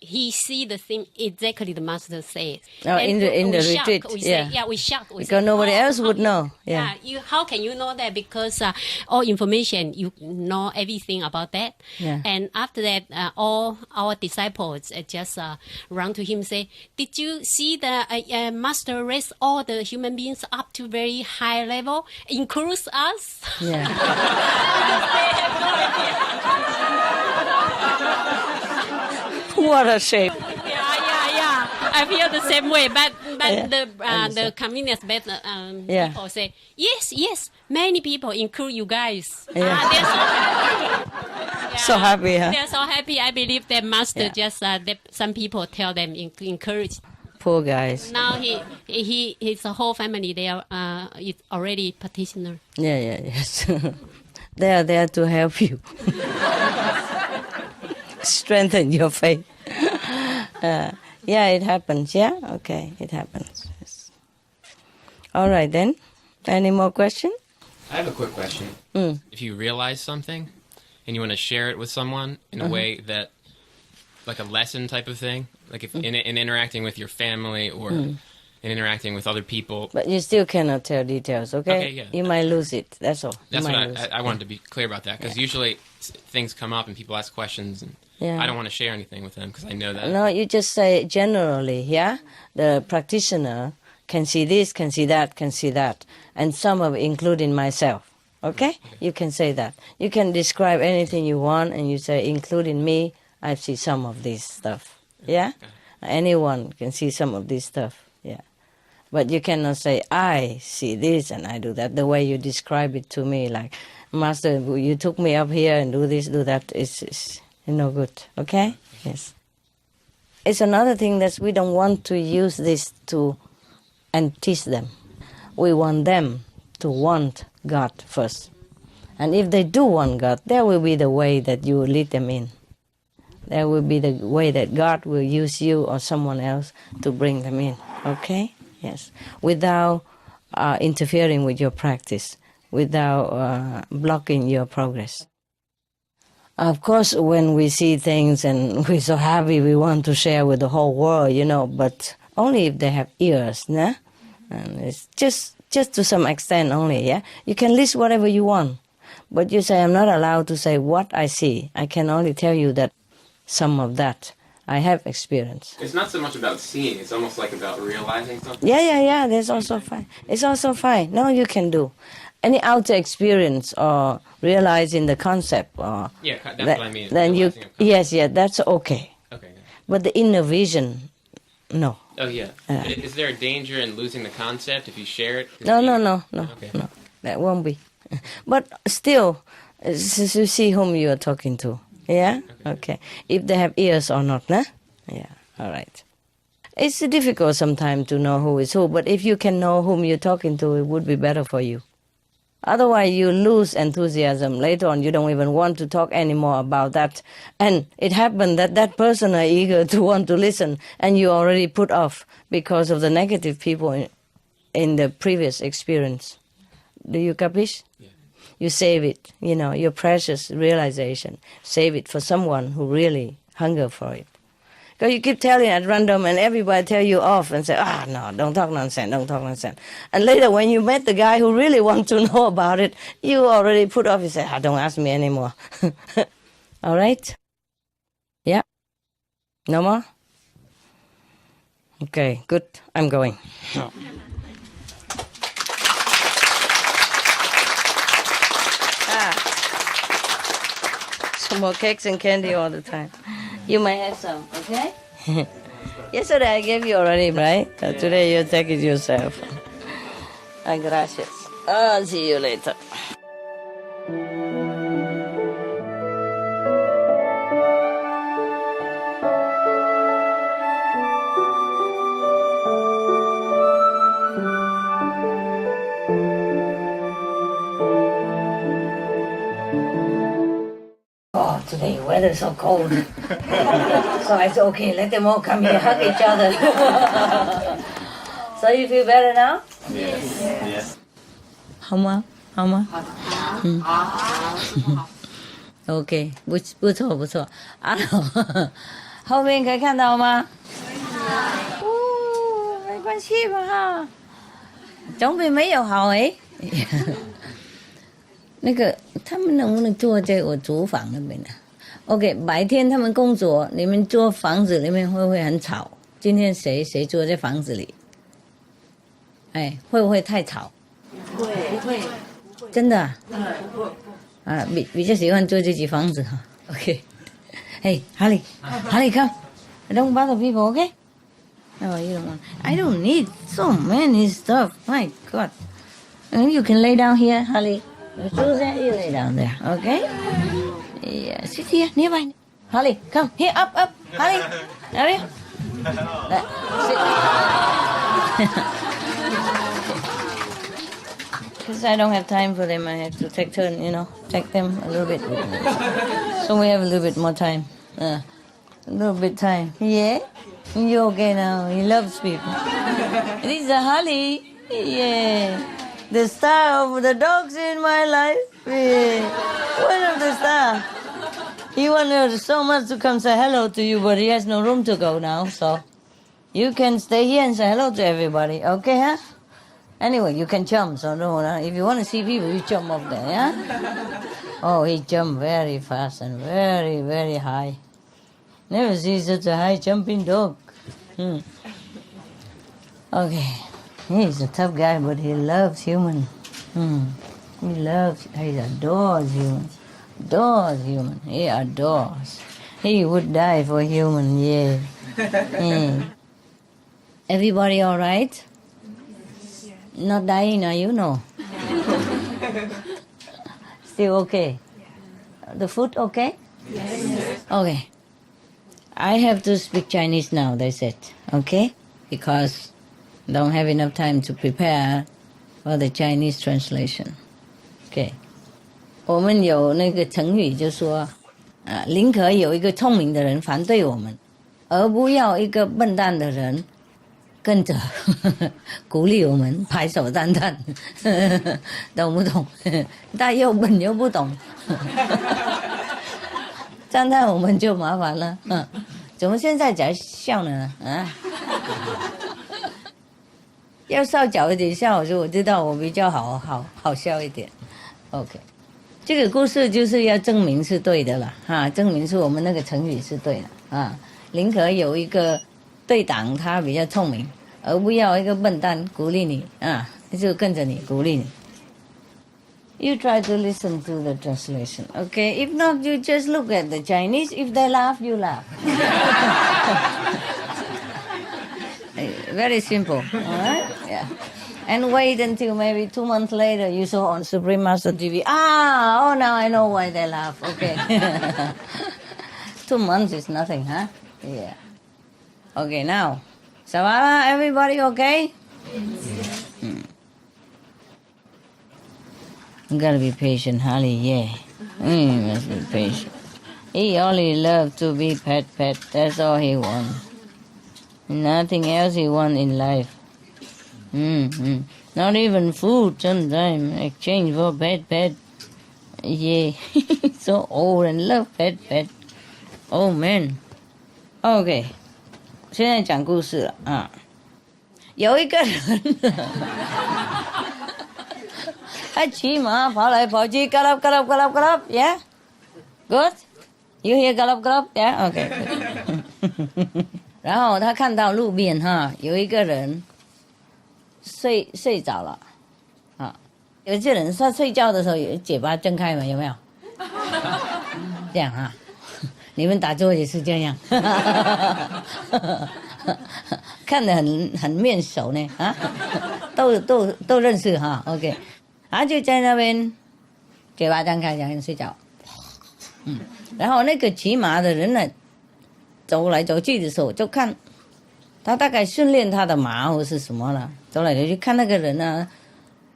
he see the thing exactly the master says. Oh, in the retreat, we say, we shocked. Because nobody else would know. Yeah. How can you know that? Because all information, you know everything about that. Yeah. And after that, all our disciples just run to him, say, "Did you see the master raise all the human beings up to very high level, includes us?" Yeah. What a shame. Yeah. I feel the same way. But the convenience people say, yes, many people, include you guys. Yeah. They're so happy. So happy, huh? They're so happy. I believe that master just, some people tell them, encourage. Poor guys. Now his whole family, they are already practitioner. Yes. They are there to help you. Strengthen your faith. It happens. Yeah? Okay, it happens. Yes. All right, then. Any more questions? I have a quick question. If you realize something and you want to share it with someone in a way that, like a lesson type of thing, like if in interacting with your family or in interacting with other people. But you still cannot tell details, okay? Okay, yeah. You might lose it, that's all. That's what I wanted to be clear about that, because usually things come up and people ask questions and I don't want to share anything with them because I know that. No, you just say generally, yeah? The practitioner can see this, can see that, can see that. And some of it, including myself, okay? You can say that. You can describe anything you want and you say, including me, I see some of this stuff, yeah? Anyone can see some of this stuff, yeah. But you cannot say, I see this and I do that. The way you describe it to me, like, Master, you took me up here and do this, do that, it's no good, okay? Yes. It's another thing that we don't want to use this and teach them. We want them to want God first. And if they do want God, there will be the way that you will lead them in. There will be the way that God will use you or someone else to bring them in, okay? Yes. Without interfering with your practice, without blocking your progress. Of course, when we see things and we're so happy, we want to share with the whole world, but only if they have ears, nah? And it's just to some extent only, yeah? You can list whatever you want, but you say, I'm not allowed to say what I see. I can only tell you that some of that I have experience. It's not so much about seeing, it's almost like about realizing something. Yeah, that's also fine. It's also fine. No, you can do. Any outer experience or realizing the concept or... Yeah, that's what I mean. Then you... Yes, that's okay. Okay. But the inner vision, no. Oh, yeah. Is there a danger in losing the concept if you share it? No. Okay. No, that won't be. But still, you see whom you are talking to. Yeah? Okay. If they have ears or not, nah? Yeah, all right. It's difficult sometimes to know who is who, but if you can know whom you're talking to, it would be better for you. Otherwise, you lose enthusiasm. Later on, you don't even want to talk anymore about that. And it happened that person are eager to want to listen, and you already put off because of the negative people in the previous experience. Do you capish? Yeah. You save it, your precious realization. Save it for someone who really hunger for it. Because you keep telling at random and everybody tell you off and say, no, don't talk nonsense. And later when you met the guy who really wants to know about it, you already put off. You say, don't ask me anymore. All right? Yeah? No more? Okay, good. I'm going. Some more cakes and candy all the time. You might have some, okay? Yesterday I gave you already, right? Today you take it yourself. Gracias. I'll see you later. Today weather is so cold. So I said, okay, let them all come here, hug each other. So you feel better now? Yes. 好吗？ OK， 不错。后面可以看到吗？没关系吧，总比没有好哎。那个他们能不能坐在我厨房那边呢 ？OK， 白天他们工作，你们做房子里面会不会很吵？今天谁坐在房子里？哎，会不会太吵？不会，真的啊？比较喜欢做自己房子哈。OK，Hey, Harley, come. Don't bother people, okay? No, you don't want. I don't need so many stuff. My God. And you can lay down here, Harley. Susan, you lay down there, okay? Yeah, sit here, nearby. Harley, come here, up. Harley, hurry. Because I don't have time for them, I have to take turn, take them a little bit. So we have a little bit more time. A little bit time. Yeah? You okay now? He loves people. This is Harley. Yeah. The star of the dogs in my life. Yeah. One of the stars. He wanted so much to come say hello to you, but he has no room to go now, so you can stay here and say hello to everybody, okay, huh? Anyway, you can jump, so if you want to see people, you jump up there, yeah? Oh, he jumped very fast and very, very high. Never see such a high jumping dog. Okay. He's a tough guy, but he loves humans. He adores humans. Adores humans. He adores. He would die for human, yeah. Everybody all right? Not dying, are you? No. Still okay? The food okay? Yes. Okay. I have to speak Chinese now, they said. Okay? Because don't have enough time to prepare for the Chinese translation. Okay. 我们有那个成语就说宁可有一个聪明的人反对我们，而不要一个笨蛋的人跟着鼓励我们拍手赞叹，懂不懂？他又笨又不懂，赞叹我们就麻烦了。怎么现在才笑呢？要稍早一点笑，我知道我比较好笑一点。OK， 这个故事就是要证明是对的了证明是我们那个成语是对的宁可有一个对党他比较聪明，而不要一个笨蛋鼓励你啊，就跟着你鼓励你。You try to listen to the translation, okay? If not, you just look at the Chinese. If they laugh, you laugh. Very simple, all right? Yeah. And wait until maybe 2 months later you saw on Supreme Master TV. Now I know why they laugh. Okay. 2 months is nothing, huh? Yeah. Okay, now. Savara, everybody okay? You gotta be patient, Holly, yeah. You must be patient. He only loves to be pet. That's all he wants. Nothing else he wants in life. Not even food sometimes. Exchange for pet. Yeah. So old and love pet. Oh man. Okay. 现在讲故事了啊。有一个人他骑马跑来跑去 galop yeah good you hear galop yeah okay 然后他看到路边有一个人睡着了啊，有些人他睡觉的时候有嘴巴睁开嘛，有没有这样啊？你们打坐也是这样看得很面熟呢啊，都认识哈 OK， 他就在那边嘴巴张开这样睡觉，然后那个骑马的人呢走来走去的时候就看他大概训练他的马或是什么了，走来走去看那个人呢，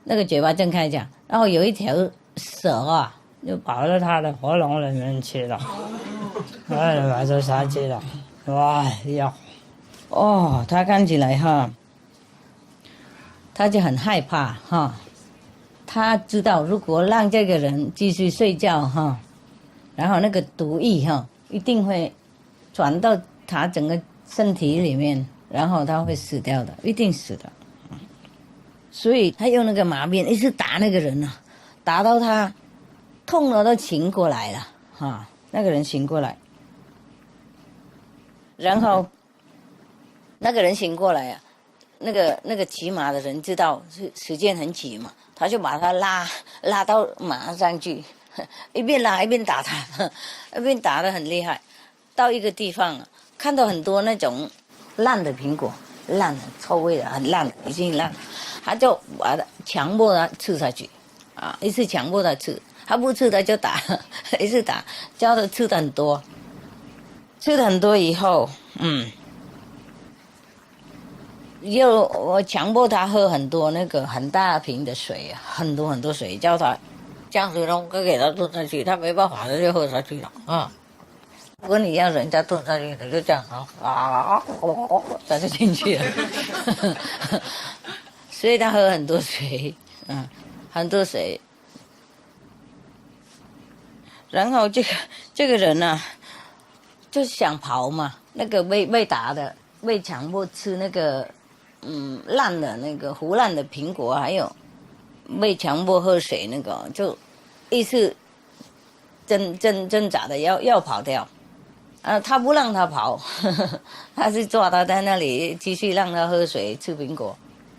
那个嘴巴睁开讲，然后有一条蛇啊就跑到他的喉咙里面去了，把这杀去了，哇呀！哦，他看起来他就很害怕他知道如果让这个人继续睡觉然后那个毒液一定会传到他整个身体里面，然后他会死掉的，一定死的。所以他用那个马鞭一直打那个人打到他痛了都醒过来了那个人醒过来，然后那个人醒过来那个骑马的人知道时间很急嘛，他就把他拉到马上去，一边拉一边打他，一边打得很厉害。到一个地方看到很多那种烂的苹果，烂的臭味的很烂的，已经烂了，他就把他强迫他吃下去一次强迫他吃，他不吃他就打，一直打，叫他吃的很多，吃的很多以后我强迫他喝很多那个很大瓶的水，很多水，叫他将水龙头给他吞下去，他没办法，他就喝下去了如果你要人家吞下去，他就这样他就进去了所以他喝很多水很多水。然后这个人就想跑嘛，那个被打的，被强迫吃那个烂的那个胡烂的苹果，还有被强迫喝水那个，就一直挣扎的要跑掉他不让他跑他是抓他在那里继续让他喝水吃苹果。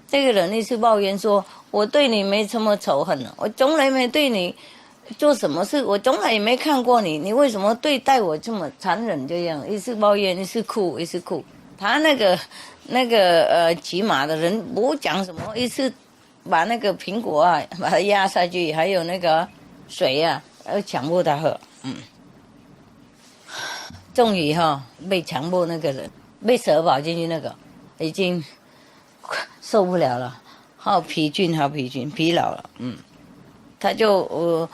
这个人一直抱怨说，我对你没什么仇恨我从来没对你做什么事，我从来也没看过你为什么对待我这么残忍，这样一直抱怨，一直哭。他那个骑马的人不讲什么，一直把那个苹果把它压下去，还有那个水要强迫他喝终于被强迫那个人被蛇跑进去，那个已经受不了了，好疲倦疲劳了他就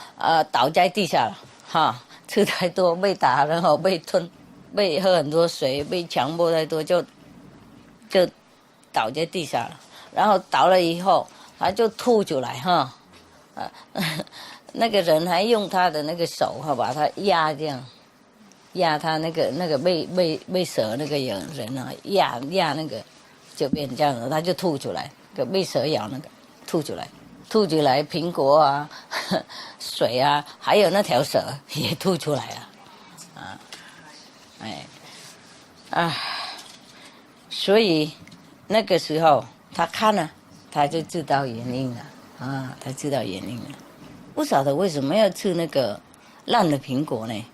倒在地下了吃太多被打，然后被吞，被喝很多水，被强迫太多就倒在地下了。然后倒了以后他就吐出来那个人还用他的那个手把他压，这样压他那个被蛇那个人压那个就变这样了，他就吐出来，被蛇咬那个吐出来苹果水还有那条蛇也吐出来了啊，所以那个时候他看了，他就知道原因了啊，他知道原因了。不晓得为什么要吃那个烂的苹果呢？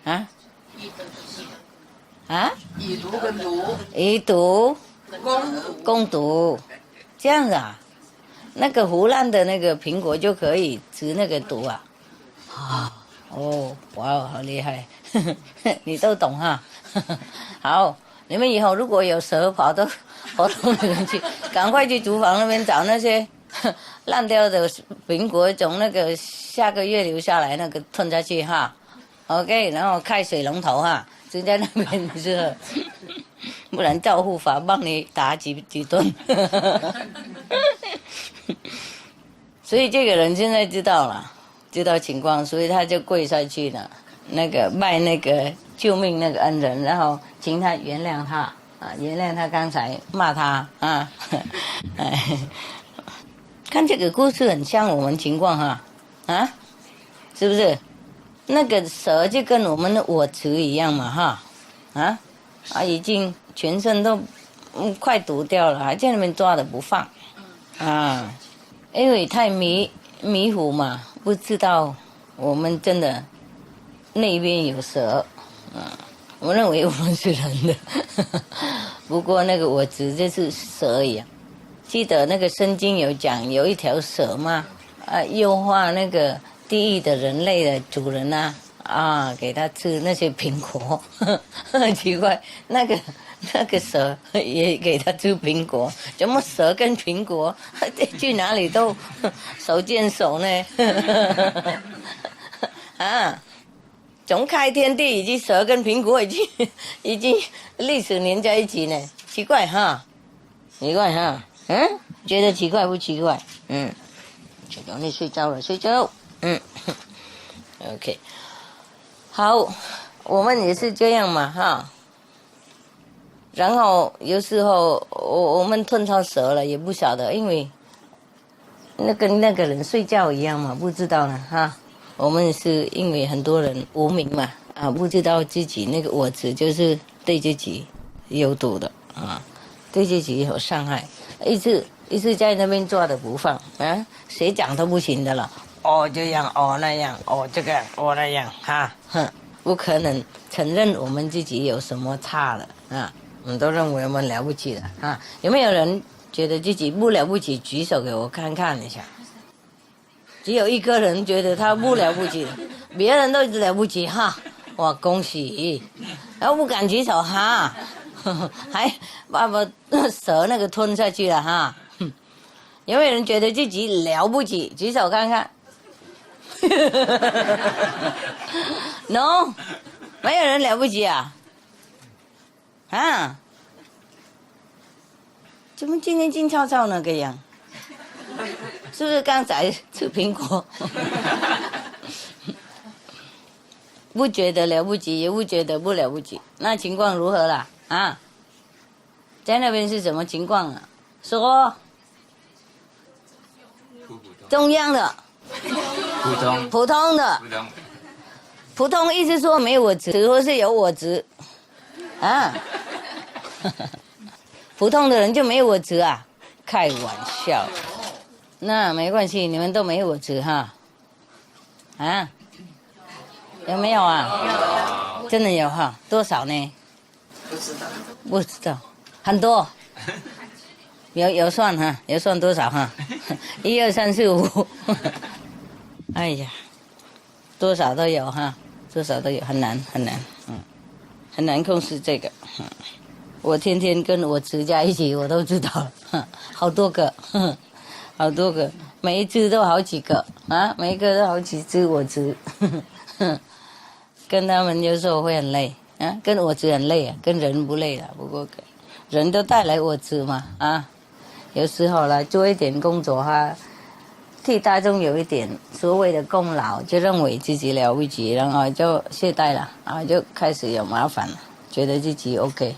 啊？啊？以毒跟毒。以毒。攻毒。这样子啊？那个胡烂的那个苹果就可以治那个毒啊？啊，哦，哇，好厉害，你都懂哈。好，你们以后如果有蛇跑到那边去，赶快去厨房那边找那些烂掉的苹果，从那个下个月留下来那个吞下去哈。OK， 然后开水龙头哈，就在那边热，不然照护法帮你打几顿。所以这个人现在知道了，知道情况，所以他就跪下去了，那个拜那个救命那个恩人，然后请他原谅他啊，原谅他刚才骂他啊。看这个故事很像我们情况哈，啊，是不是？那个蛇就跟我们的我执一样嘛哈，已经全身都快毒掉了，还在那边抓着不放啊，因为太迷糊嘛，不知道我们真的那边有蛇啊，我认为我们是人的，不过那个我执就是蛇一样。记得那个圣经有讲，有一条蛇嘛，诱惑那个地狱的人类的主人啊，给他吃那些苹果，很奇怪，那个蛇也给他吃苹果，怎么蛇跟苹果去哪里都手牵手呢？啊，从开天地以及蛇跟苹果已经历史连在一起呢，奇怪哈，奇怪哈。觉得奇怪不奇怪？小熊你睡着了，睡觉。OK， 好，我们也是这样嘛哈。然后有时候我们吞到蛇了也不晓得，因为那个人睡觉一样嘛，不知道呢哈。我们是因为很多人无明嘛不知道自己那个我执就是对自己有毒的啊，对自己有伤害。一直在那边抓着不放谁讲都不行的了。这样那样这个那样哈，不可能承认我们自己有什么差了我们都认为我们了不起了有没有人觉得自己不了不起？举手给我看看一下。只有一个人觉得他不了不起，别人都了不起哈，哇，恭喜！然后不敢举手哈。还把蛇那个吞下去了哈，有没有人觉得自己了不起？举手看看。No， 没有人了不起啊？怎么今天静悄悄那个样？是不是刚才吃苹果？不觉得了不起，也不觉得不了不起，那情况如何啦？在那边是什么情况啊？说中央的，普通的，普通意思说没我执，或是有我执普通的人就没有我执啊？开玩笑，那没关系，你们都没有我执哈有没有啊？真的有哈？多少呢？不知道，很多。有算哈？有算多少哈？1、2、3、4、5。哎呀，多少都有哈，多少都有，很难，很难控制这个。我天天跟我执在一起，我都知道了，好多个，好多个，每一只都好几个每一个都好几只我执。跟他们有时候会很累跟我执很累跟人不累了，不过人都带来我执嘛有时候来做一点工作替大众有一点所谓的功劳，就认为自己了不起，然后就懈怠了就开始有麻烦了，觉得自己 OK。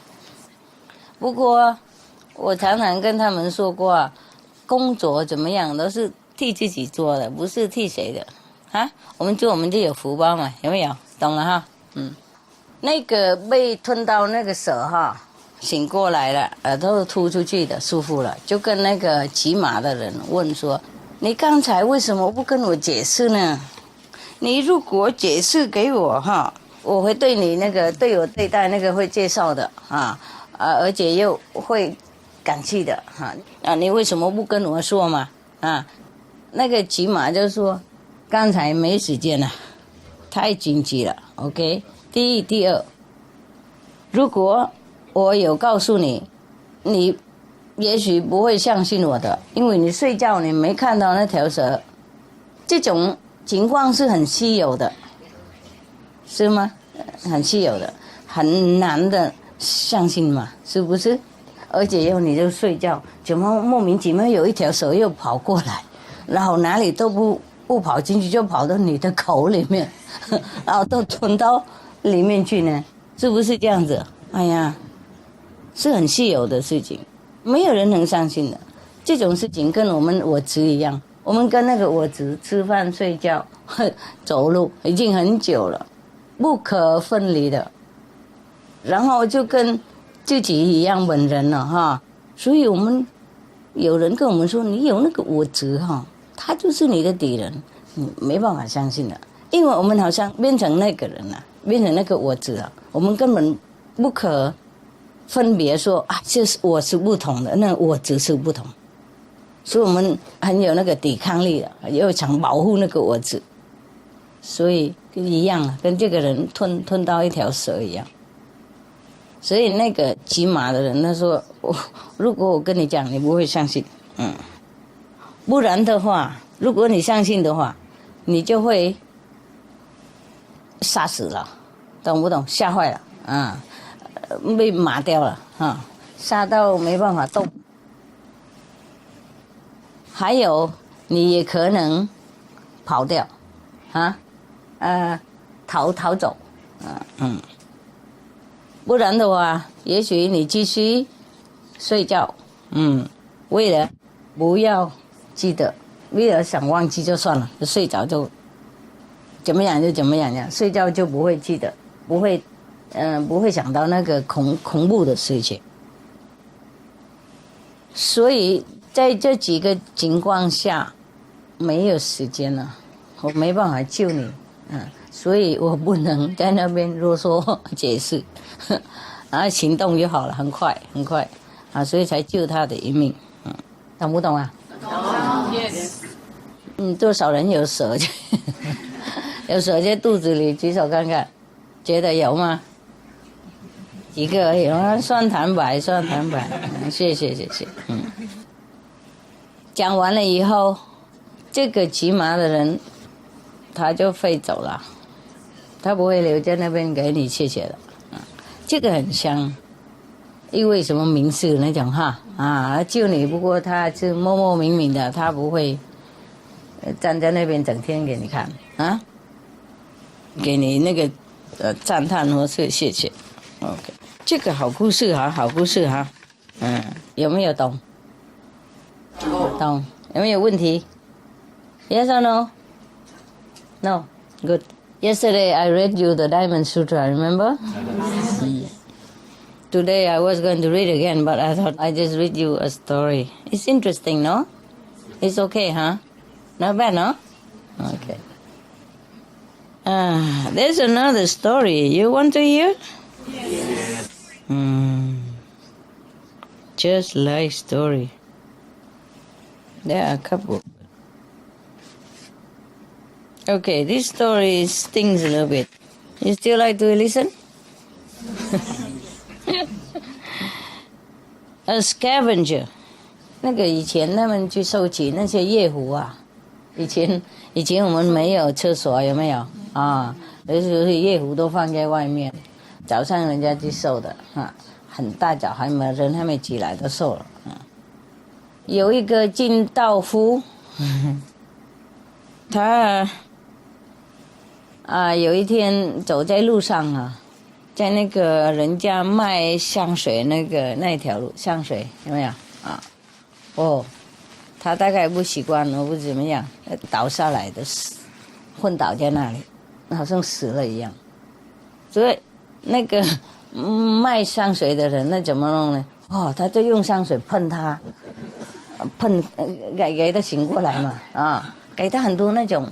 不过我常常跟他们说过工作怎么样都是替自己做的，不是替谁的我们做我们就有福报嘛，有没有？懂了哈那个被吞到那个蛇哈，醒过来了，耳朵突出去的，舒服了，就跟那个骑马的人问说：“你刚才为什么不跟我解释呢？你如果解释给我哈，我会对你那个对我对待那个会介绍的而且又会感激的你为什么不跟我说嘛？那个骑马就说刚才没时间了，太紧急了。OK， 第一，第二，如果我有告诉你，你也许不会相信我的，因为你睡觉你没看到那条蛇，这种情况是很稀有的，是吗？很稀有的，很难的相信嘛，是不是？而且又你就睡觉，怎么莫名其妙有一条蛇又跑过来，然后哪里都不跑进去，就跑到你的口里面，然后都吞到里面去呢，是不是这样子？哎呀，是很稀有的事情，没有人能相信的。这种事情跟我执一样，我们跟那个我执吃饭、睡觉、走路已经很久了，不可分离的。然后就跟自己一样本人了哈，所以我们有人跟我们说，你有那个我执哈，他就是你的敌人，你没办法相信的，因为我们好像变成那个人了，变成那个我执了，我们根本不可分别说就是我是不同的，那我执是不同，所以我们很有那个抵抗力的，又想保护那个我执，所以一样啊，跟这个人吞到一条蛇一样。所以那个骑马的人他说，如果我跟你讲，你不会相信，不然的话，如果你相信的话，你就会杀死了，懂不懂？吓坏了被麻掉了杀到没办法动。还有你也可能跑掉逃走不然的话，也许你继续睡觉，为了不要记得，为了想忘记就算了，就睡着就怎么样就怎么样，睡觉就不会记得，不会想到那个恐怖的事情。所以在这几个情况下，没有时间了，我没办法救你，所以我不能在那边啰嗦解释。然后行动就好了，很快所以才救他的一命，懂不懂啊？懂。多少人有蛇有蛇在肚子里，举手看看，觉得有吗？几个而已，算坦白，谢谢。讲完了以后，这个骑马的人他就飞走了，他不会留在那边给你谢谢的。这个很香，因为什么名士那种救你，不过他是默默明明的，他不会站在那边整天给你看给你那个赞叹或是谢谢。OK， 这个好故事有没有懂？懂？有没有问题 ？Yes or no? No. Good. Yesterday I read you the Diamond Sutra, remember? Today I was going to read again, but I thought I just read you a story. It's interesting, no? It's okay, huh? Not bad, no? Okay. There's another story. You want to hear? Yes. Just like story. There are a couple. Okay, this story stings a little bit. You still like to listen? A scavenger. 那个以前他们去收集那些夜壶啊，以前我们没有厕所，有没有有时候夜壶都放在外面，早上人家去收的很大早人还没起来都收了有一个进道夫他有一天走在路上在那个人家卖香水那条路，香水有没有他大概不习惯，我不怎么样，倒下来的，昏倒在那里，好像死了一样。所以那个卖香水的人那怎么弄呢？哦，他就用香水喷他，给他醒过来嘛，啊，给他很多那种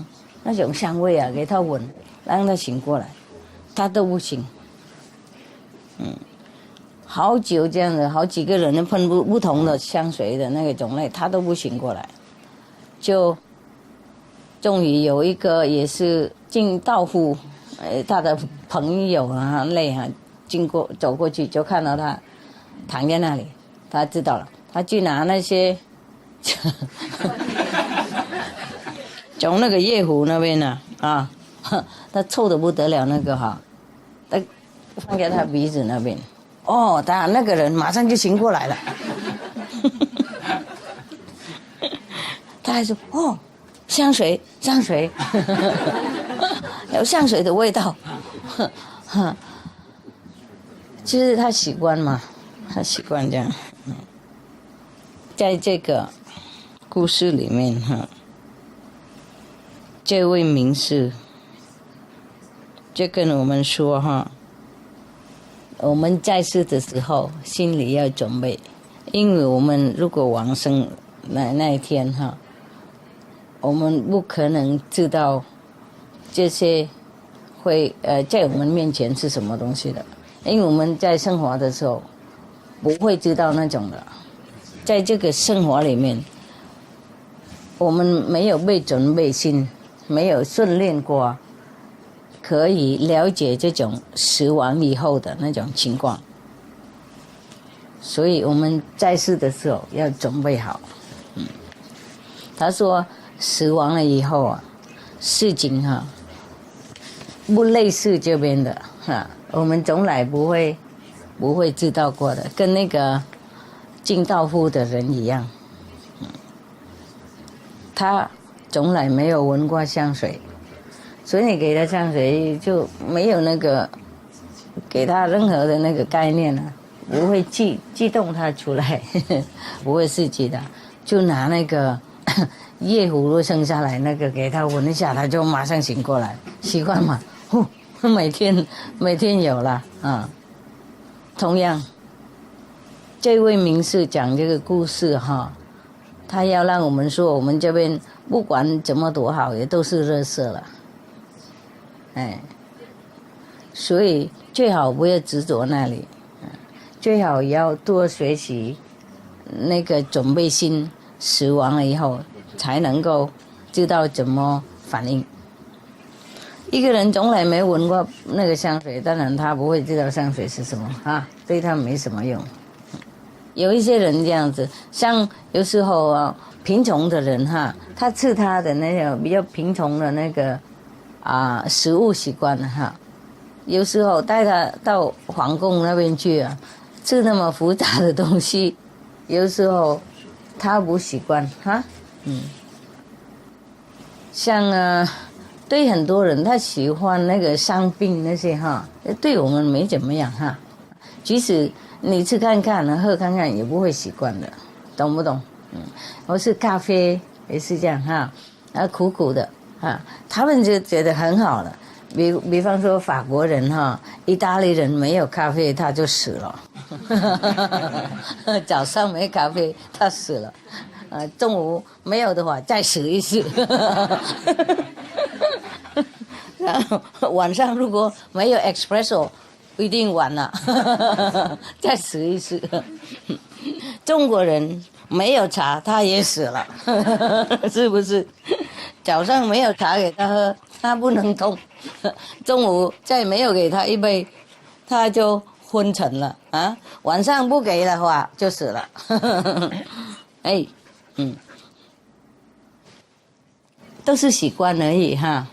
香味啊，给他闻，让他醒过来，他都不醒。好久这样的，好几个人喷不同的香水的那个种类，他都不醒过来，就终于有一个也是进道夫，他的朋友啊类啊，走过去就看到他躺在那里，他知道了，他去拿那些从那个夜壶那边呢啊，他臭得不得了那个哈，他放在他鼻子那边。哦，他那个人马上就醒过来了，他还说：“哦，香水，有香水的味道。”其实他习惯嘛，他习惯这样。在这个故事里面哈，这位名士就跟我们说哈。我们在世的时候，心里要准备，因为我们如果往生那一天哈，我们不可能知道这些会在我们面前是什么东西的，因为我们在生活的时候不会知道那种的，在这个生活里面，我们没有被准备心，没有训练过。可以了解这种死亡以后的那种情况，所以我们在世的时候要准备好。他说死亡了以后啊，事情哈不类似这边的哈，我们从来不会知道过的，跟那个进道夫的人一样，他从来没有闻过香水。所以你给他香水就没有那个给他任何的那个概念啊，不会激动他出来，不会刺激的，就拿那个夜葫芦生下来那个给他闻一下，他就马上醒过来，习惯嘛，每天有了啊。同样，这位名士讲这个故事哈，他要让我们说，我们这边不管怎么多好，也都是垃圾了。所以最好不要执着那里，最好要多学习那个准备心，死亡了以后才能够知道怎么反应。一个人从来没闻过那个香水，当然他不会知道香水是什么啊，对他没什么用。有一些人这样子，像有时候啊，贫穷的人哈，他吃他的那个比较贫穷的那个食物习惯了哈，有时候带他到皇宫那边去啊，吃那么复杂的东西，有时候他不习惯哈，像对很多人他喜欢那个伤病那些哈，对我们没怎么样哈，即使你吃看看喝看看也不会习惯的，懂不懂？或是咖啡也是这样哈，苦苦的。他们就觉得很好了，比方说法国人哈，意大利人没有咖啡他就死了，早上没咖啡他死了，中午没有的话再死一次，然后晚上如果没有 espresso 一定完了，再死一次。中国人没有茶他也死了，是不是？早上没有茶给他喝，他不能动；中午再没有给他一杯，他就昏沉了啊！晚上不给的话就死了。都是习惯而已哈，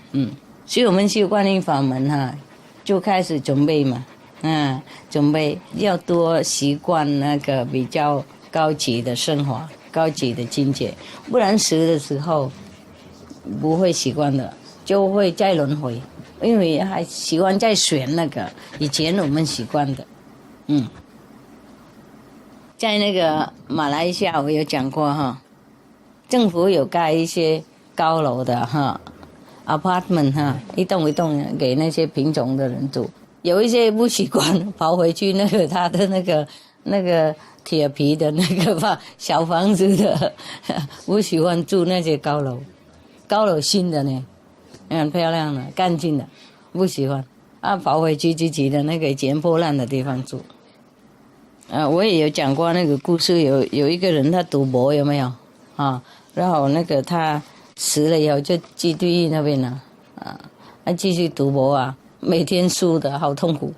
所以我们修观音法门哈，就开始准备嘛，准备要多习惯那个比较高级的生活、高级的境界，不然死的时候。不会习惯的，就会再轮回，因为还喜欢再选那个以前我们习惯的，在那个马来西亚我有讲过哈，政府有盖一些高楼的哈 apartment 哈，一栋一栋给那些贫穷的人住，有一些不习惯，跑回去那个他的那个铁皮的那个小房子的，不喜欢住那些高楼，高楼新的呢，很漂亮的，干净的，不喜欢啊，跑回去自己的那个捡破烂的地方住。我也有讲过那个故事，有一个人他赌博有没有啊？然后那个他死了以后就进地狱那边了他继续赌博每天输的好痛苦。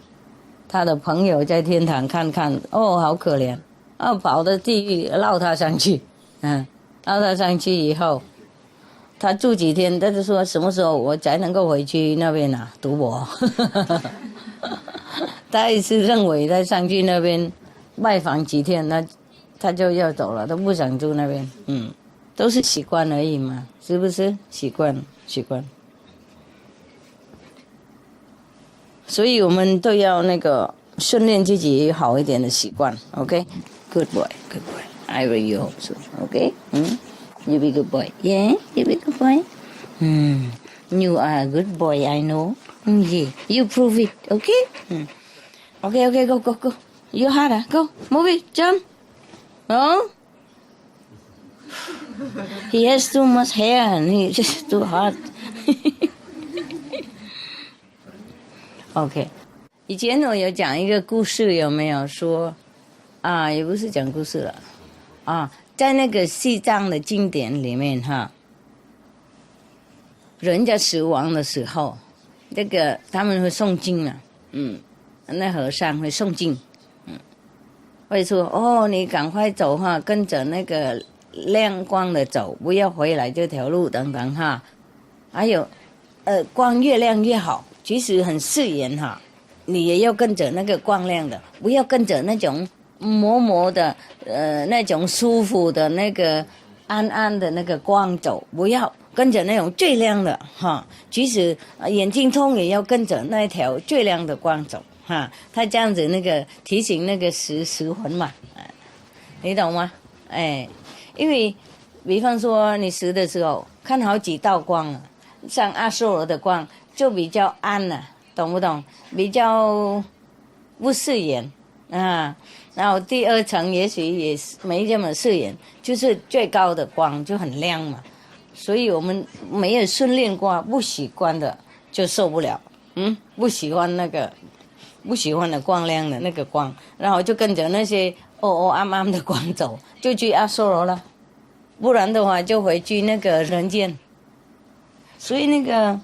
他的朋友在天堂看看，好可怜跑到地狱捞他上去，捞他上去以后，他住几天，他就说什么时候我才能够回去那边赌博？他也是认为他上去那边拜访几天，他就要走了，都不想住那边。都是习惯而已嘛，是不是？习惯。所以我们都要那个训练自己好一点的习惯。OK， good boy. I will you also. OK， you be good boy. Yeah, you be good boy. You are a good boy. I know. Yeah, you prove it. OK. Okay, go. You harder. Go, move it, jump. Oh. He has too much hair and he's just too hard. OK， 以前我有讲一个故事，有没有说也不是讲故事了在那个西藏的经典里面人家死亡的时候，那个他们会诵经那和尚会诵经，会说你赶快走跟着那个亮光的走，不要回来这条路等等还有光越亮越好，即使很刺眼你也要跟着那个光亮的，不要跟着那种模的那种舒服的那个暗的那个光走，不要跟着那种最亮的即使眼睛痛也要跟着那条最亮的光走他这样子那个提醒那个十魂嘛你懂吗？因为比方说你死的时候看好几道光像阿修罗的光就比较暗懂不懂？比较不刺眼然后第二层也许也没这么刺眼，就是最高的光就很亮嘛。所以我们没有训练过，不习惯的就受不了不喜欢的光亮的那个光，然后就跟着那些暗的光走，就去阿修罗了，不然的话就回去那个人间。所以那个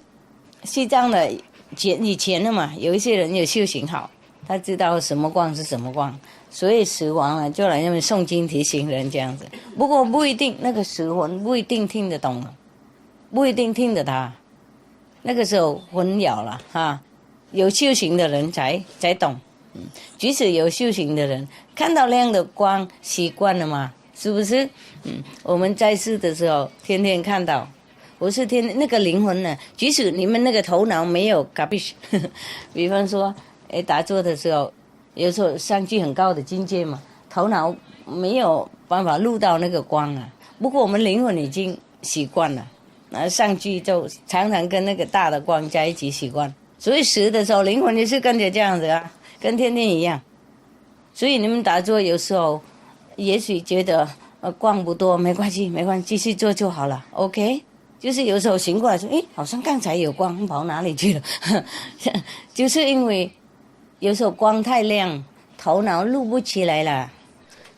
西藏的以前的嘛，有一些人有修行好，他知道什么光是什么光，所以死亡了就来那边诵经提醒人这样子。不过不一定，那个死魂不一定听得懂，不一定听得他，那个时候混淆了有修行的人才懂。即使有修行的人看到亮的光习惯了嘛，是不是？我们在世的时候天天看到，我是天那个灵魂呢，即使你们那个头脑没有嘎比，比方说打坐的时候有时候上去很高的境界嘛，头脑没有办法录到那个光不过我们灵魂已经习惯了上去就常常跟那个大的光在一起习惯，所以死的时候灵魂也是跟着这样子跟天天一样。所以你们打坐有时候也许觉得光不多，没关系，继续做就好了 OK。就是有时候醒过来说好像刚才有光跑哪里去了就是因为有时候光太亮，头脑录不起来了。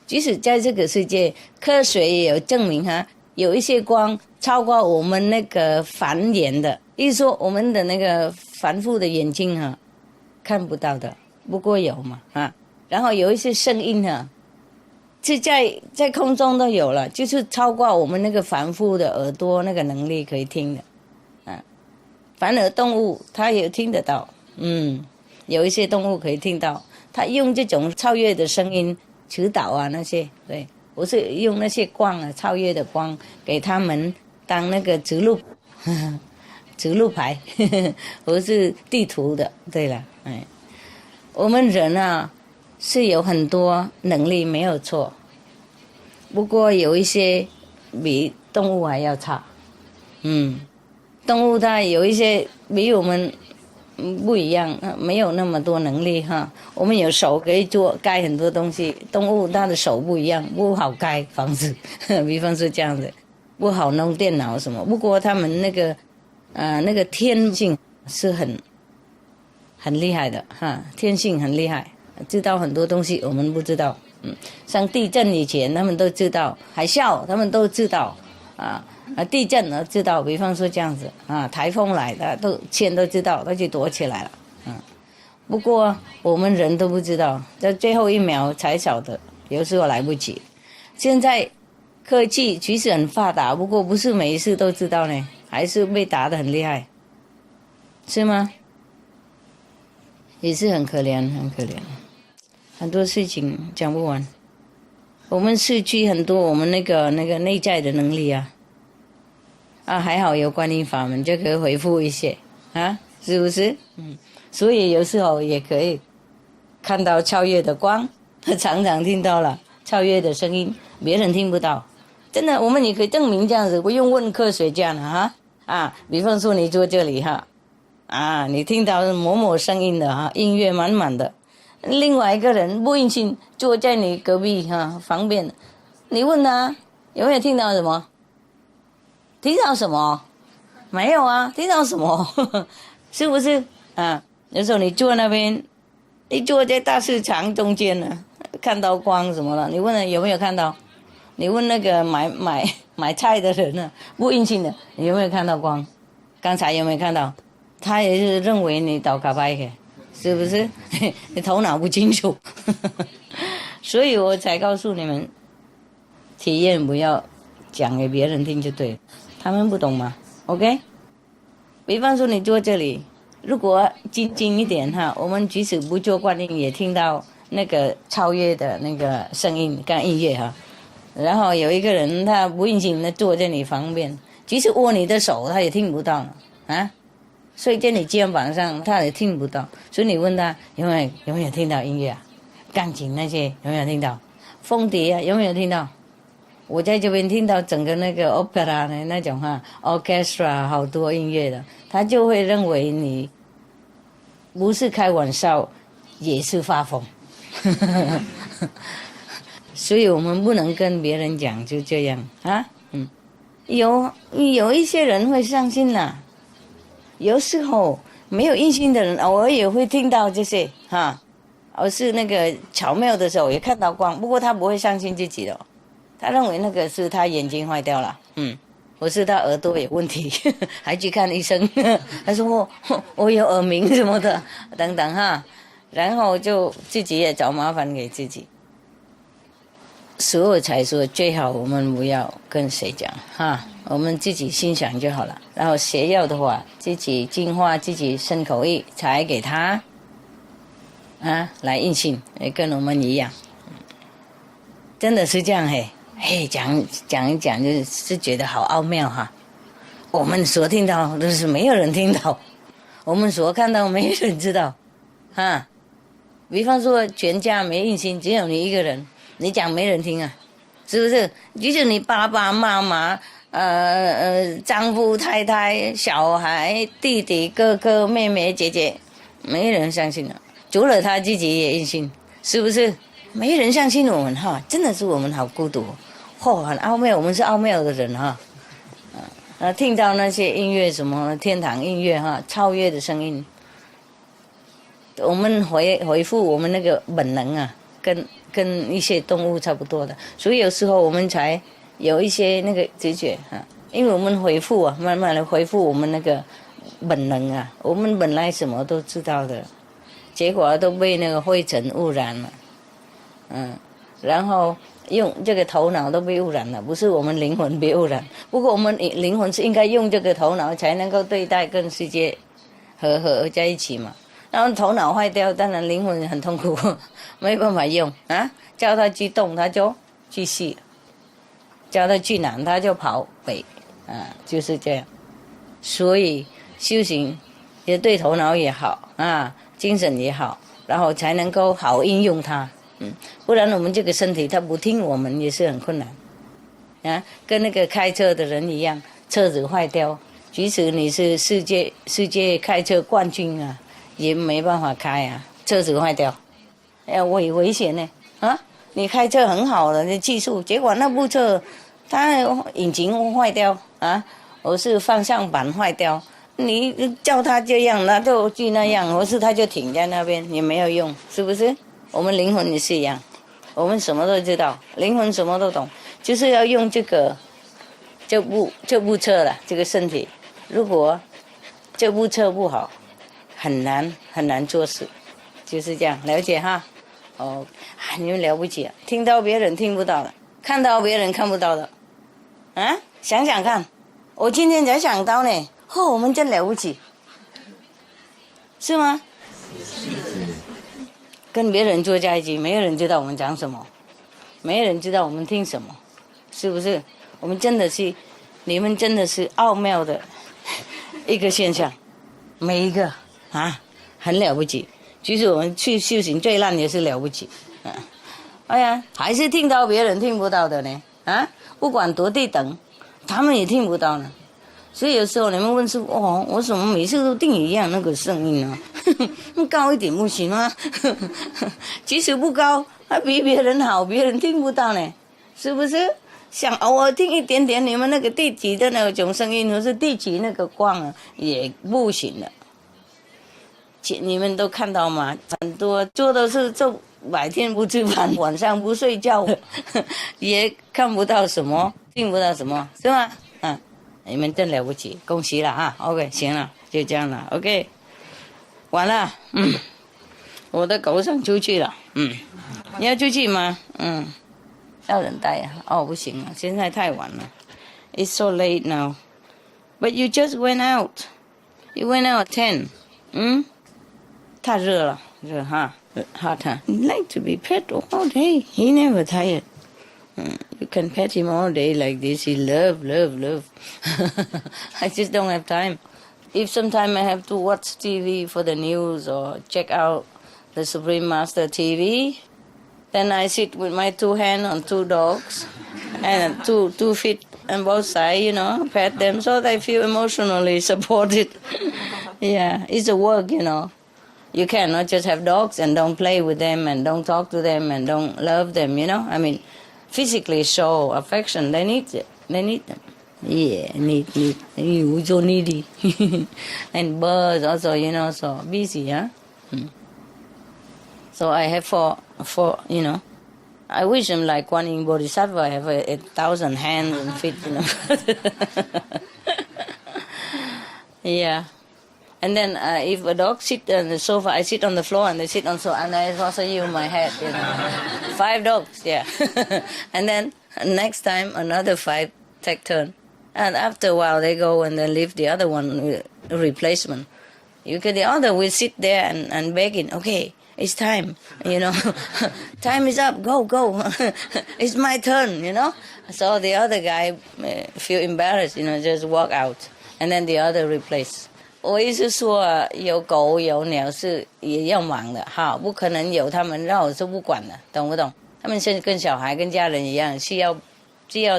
即使在这个世界科学也有证明有一些光超过我们那个凡眼的，意思说我们的那个凡夫的眼睛看不到的，不过有嘛然后有一些声音是在空中都有了，就是超过我们那个凡夫的耳朵那个能力可以听的反而动物它也听得到有一些动物可以听到，它用这种超越的声音指导那些。对，我是用那些光超越的光给他们当那个指路牌我是地图的。对了我们人是有很多能力没有错，不过有一些比动物还要差动物它有一些比我们不一样，没有那么多能力哈。我们有手可以盖很多东西，动物它的手不一样，不好盖房子，比方说这样子，不好弄电脑什么。不过他们那个天性是很厉害的哈，天性很厉害，知道很多东西我们不知道。像地震以前他们都知道，海啸他们都知道地震都知道，比方说这样子台风来的先都知道，都去躲起来了不过我们人都不知道，在最后一秒才晓得，有时候来不及。现在科技其实很发达，不过不是每一次都知道呢，还是被打得很厉害，是吗？也是很可怜，很可怜，很多事情讲不完。我们失去很多我们那个内在的能力还好有观音法门就可以恢复一些是不是？所以有时候也可以看到超越的光，常常听到了超越的声音，别人听不到。真的，我们也可以证明这样子，不用问科学家了比方说你坐这里你听到某某声音的音乐满满的，另外一个人不应信坐在你隔壁旁边，你问他有没有听到什么？听到什么？没有听到什么？是不是有时候你坐那边，你坐在大市场中间呢，看到光什么了？你问他有没有看到？你问那个买菜的人呢，不应信的，你有没有看到光？刚才有没有看到？他也是认为你倒卡拜的，是不是？你头脑不清楚，所以我才告诉你们，体验不要讲给别人听就对了，他们不懂嘛。OK， 比方说你坐这里，如果静一点我们即使不做观音，也听到那个超越的那个声音跟音乐然后有一个人他不应信的坐在你旁边，即使握你的手他也听不到睡在你肩膀上他也听不到，所以你问他有没有听到音乐钢琴那些有没有听到？风笛有没有听到？我在这边听到整个那个 opera 的那种orchestra 好多音乐的，他就会认为你不是开玩笑也是发疯所以我们不能跟别人讲就这样有一些人会相信有时候没有印信的人偶尔也会听到这些而是那个巧妙的时候也看到光，不过他不会相信自己的他认为那个是他眼睛坏掉了或是他耳朵有问题还去看医生他说我有耳鸣什么的等等然后就自己也找麻烦给自己。所以才说最好我们不要跟谁讲我们自己心想就好了，然后邪药的话自己净化自己身口意才给他来印信，也跟我们一样真的是这样讲一讲就是觉得好奥妙我们所听到都是没有人听到，我们所看到没有人知道比方说全家没印信，只有你一个人，你讲没人听是不是？即使你爸爸妈妈丈夫太太小孩弟弟哥哥妹妹姐姐，没人相信除了他自己也印信，是不是？没人相信我们真的是我们好孤独很奥妙，我们是奥妙的人听到那些音乐什么天堂音乐超越的声音，我们回复我们那个本能跟一些动物差不多的，所以有时候我们才有一些那个直觉因为我们回复慢慢的回复我们那个本能我们本来什么都知道的，结果都被那个灰尘污染了然后用这个头脑都被污染了，不是我们灵魂被污染，不过我们灵魂是应该用这个头脑才能够对待跟世界合在一起嘛。然后头脑坏掉，当然灵魂很痛苦没办法用叫他去动他就去西，叫他去南他就跑北就是这样。所以修行也对头脑也好精神也好，然后才能够好应用它不然我们这个身体他不听我们也是很困难跟那个开车的人一样，车子坏掉，即使你是世界开车冠军也没办法开啊，车子坏掉，危险呢啊！你开车很好的技术，结果那部车它引擎坏掉啊，或是方向盘坏掉，你叫它这样，那就那样，或是它就停在那边也没有用，是不是？我们灵魂也是一样，我们什么都知道，灵魂什么都懂，就是要用这部车了，这个身体。如果这部车不好，很难做事，就是这样，了解哈？哦，你们了不起啊！听到别人听不到的，看到别人看不到的，啊，想想看，我今天才想到呢，我们真了不起，是吗？跟别人坐在一起，没有人知道我们讲什么，没有人知道我们听什么，是不是？我们真的是，你们真的是奥妙的一个现象，每一个啊，很了不起。其实我们去修行最烂也是了不起，哎呀，还是听到别人听不到的呢，啊，不管多低等，他们也听不到呢。所以有时候你们问师父，哦，我怎么每次都定一样那个声音呢？高一点不行吗？即使不高，还比别人好，别人听不到呢，是不是？想偶尔听一点点你们那个地级的那种声音，或是地级那个光啊，也不行了。你们都看到吗？很多做的是就白天不吃饭，晚上不睡觉，也看不到什么，听不到什么，是吗？你们真了不起，恭喜了啊 ！OK， 行了，就这样了。OK， 完了，我的狗想出去了，你要出去吗？要人带啊？哦，不行了，现在太晚了 ，It's so late now. But you just went out. You went out at 10. 太热了，热哈，hot huh? He like to be pet all day. He never tired. You can pet him all day like this. He love. I just don't have time. If sometime I have to watch TV for the news or check out the Supreme Master TV, then I sit with my 2 hands on 2 dogs and 2 feet on both sides, pet them so they feel emotionally supported. Yeah, it's a work, You cannot just have dogs and don't play with them and don't talk to them and don't love them, I mean, physically show affection. They need it. They need them. Yeah, need. You so needy. And birds also, so busy, huh? So I have four, I wish I'm like Kuan Yin Bodhisattva. I have 1,000 hands and feet, Yeah. And then if a dog sit on the sofa, I sit on the floor and they sit on the sofa, and I also use my head, 5 dogs, yeah. And then next time another 5 take turn. And after a while they go and then leave the other one with a replacement. The other will sit there and begging, okay, it's time, time is up, go. It's my turn, So the other guy feel embarrassed, just walk out. And then the other replace. 我意思说，有狗有鸟是也要忙的哈，不可能有他们让我是不管的，懂不懂？他们是跟小孩跟家人一样，需要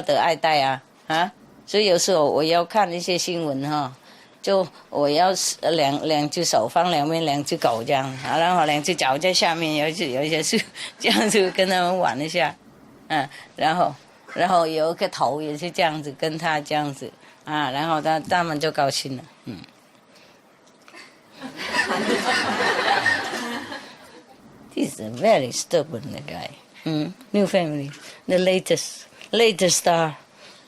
得爱戴啊，所以有时候我要看一些新闻哈，就我要两只手放两边2只狗这样，然后2只脚在下面，有一些是这样子跟他们玩一下，然后有一个头也是这样子跟他这样子然后他们就高兴了，He's a very stubborn guy. New family, the latest star.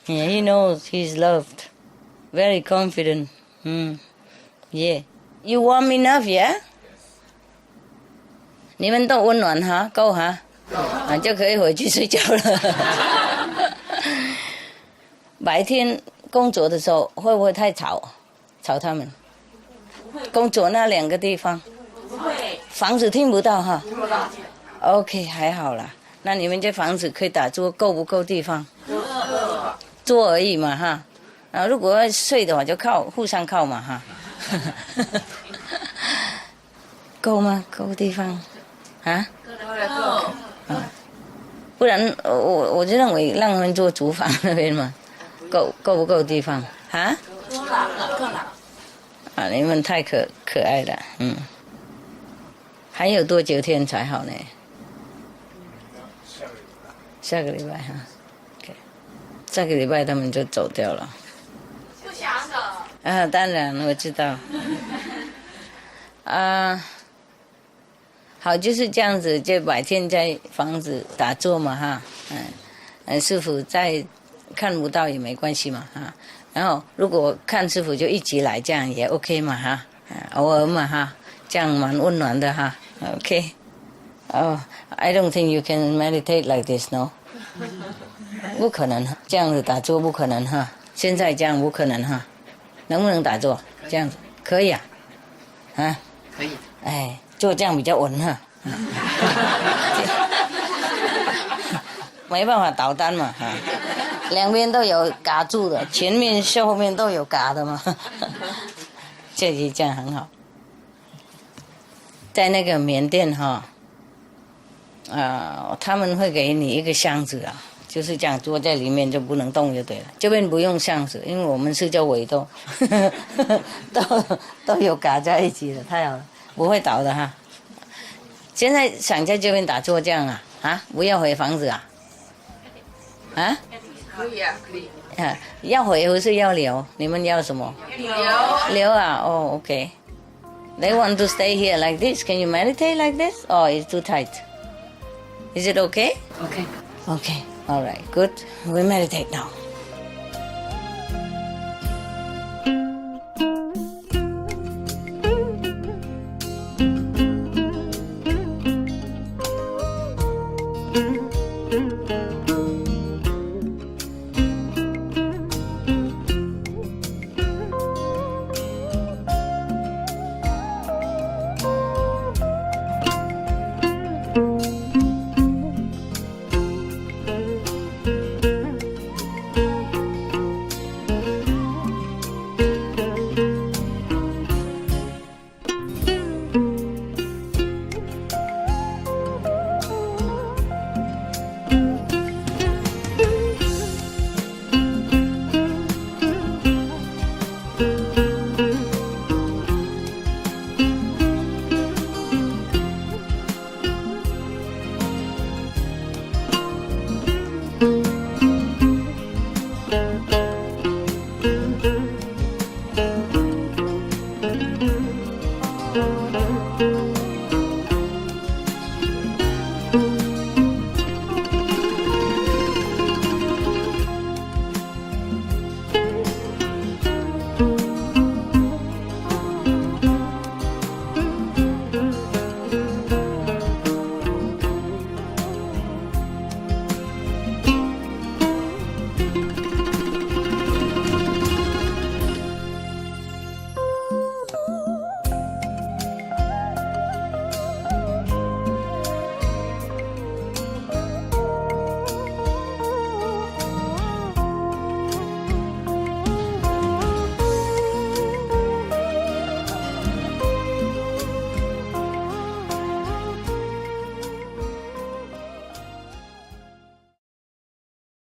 Yeah, he knows he's loved. Very confident. Yeah. You warm enough, yeah? 你们都温暖哈，够哈，就可以回去睡觉了。白天工作的时候会不会太吵他们？工作那2个地方，不会，房子听不到哈。听不到。OK， 还好啦。那你们这房子可以打坐，够不够地方？坐而已嘛哈。如果要睡的话，就互相靠嘛哈。够吗？够地方？够。不然我就认为让他们做厨房那边嘛，够不够地方？够了。你们太可爱了，还有多久天才好呢？下个礼拜哈。OK， 下个礼拜他们就走掉了。不想的。啊，当然我知道。好，就是这样子，就白天在房子打坐嘛哈，师傅在看不到也没关系嘛哈。然后如果看师傅就一起来，这样也 OK 嘛哈，偶尔嘛哈，这样蛮温暖的哈。OK， I don't think you can meditate like this, no？ 不可能，这样子打坐不可能哈。现在这样不可能哈，能不能打坐？这样子可以啊，啊？可以。哎，就这样比较稳哈。没办法倒单嘛哈。两边都有嘎住的，前面后面都有嘎的嘛，这样很好。在那个缅甸哈，他们会给你一个箱子啊，就是这样坐在里面就不能动就对了。这边不用箱子，因为我们是叫围兜，都有嘎在一起的，太好了，不会倒的哈。现在想在这边打坐这样啊，不要回房子啊？可以啊，可以。要回不是要留？你们要什么？留啊！哦 ，OK。They want to stay here like this. Can you meditate like this? Oh, it's too tight. Is it okay? Okay. Okay. All right. Good. We meditate now.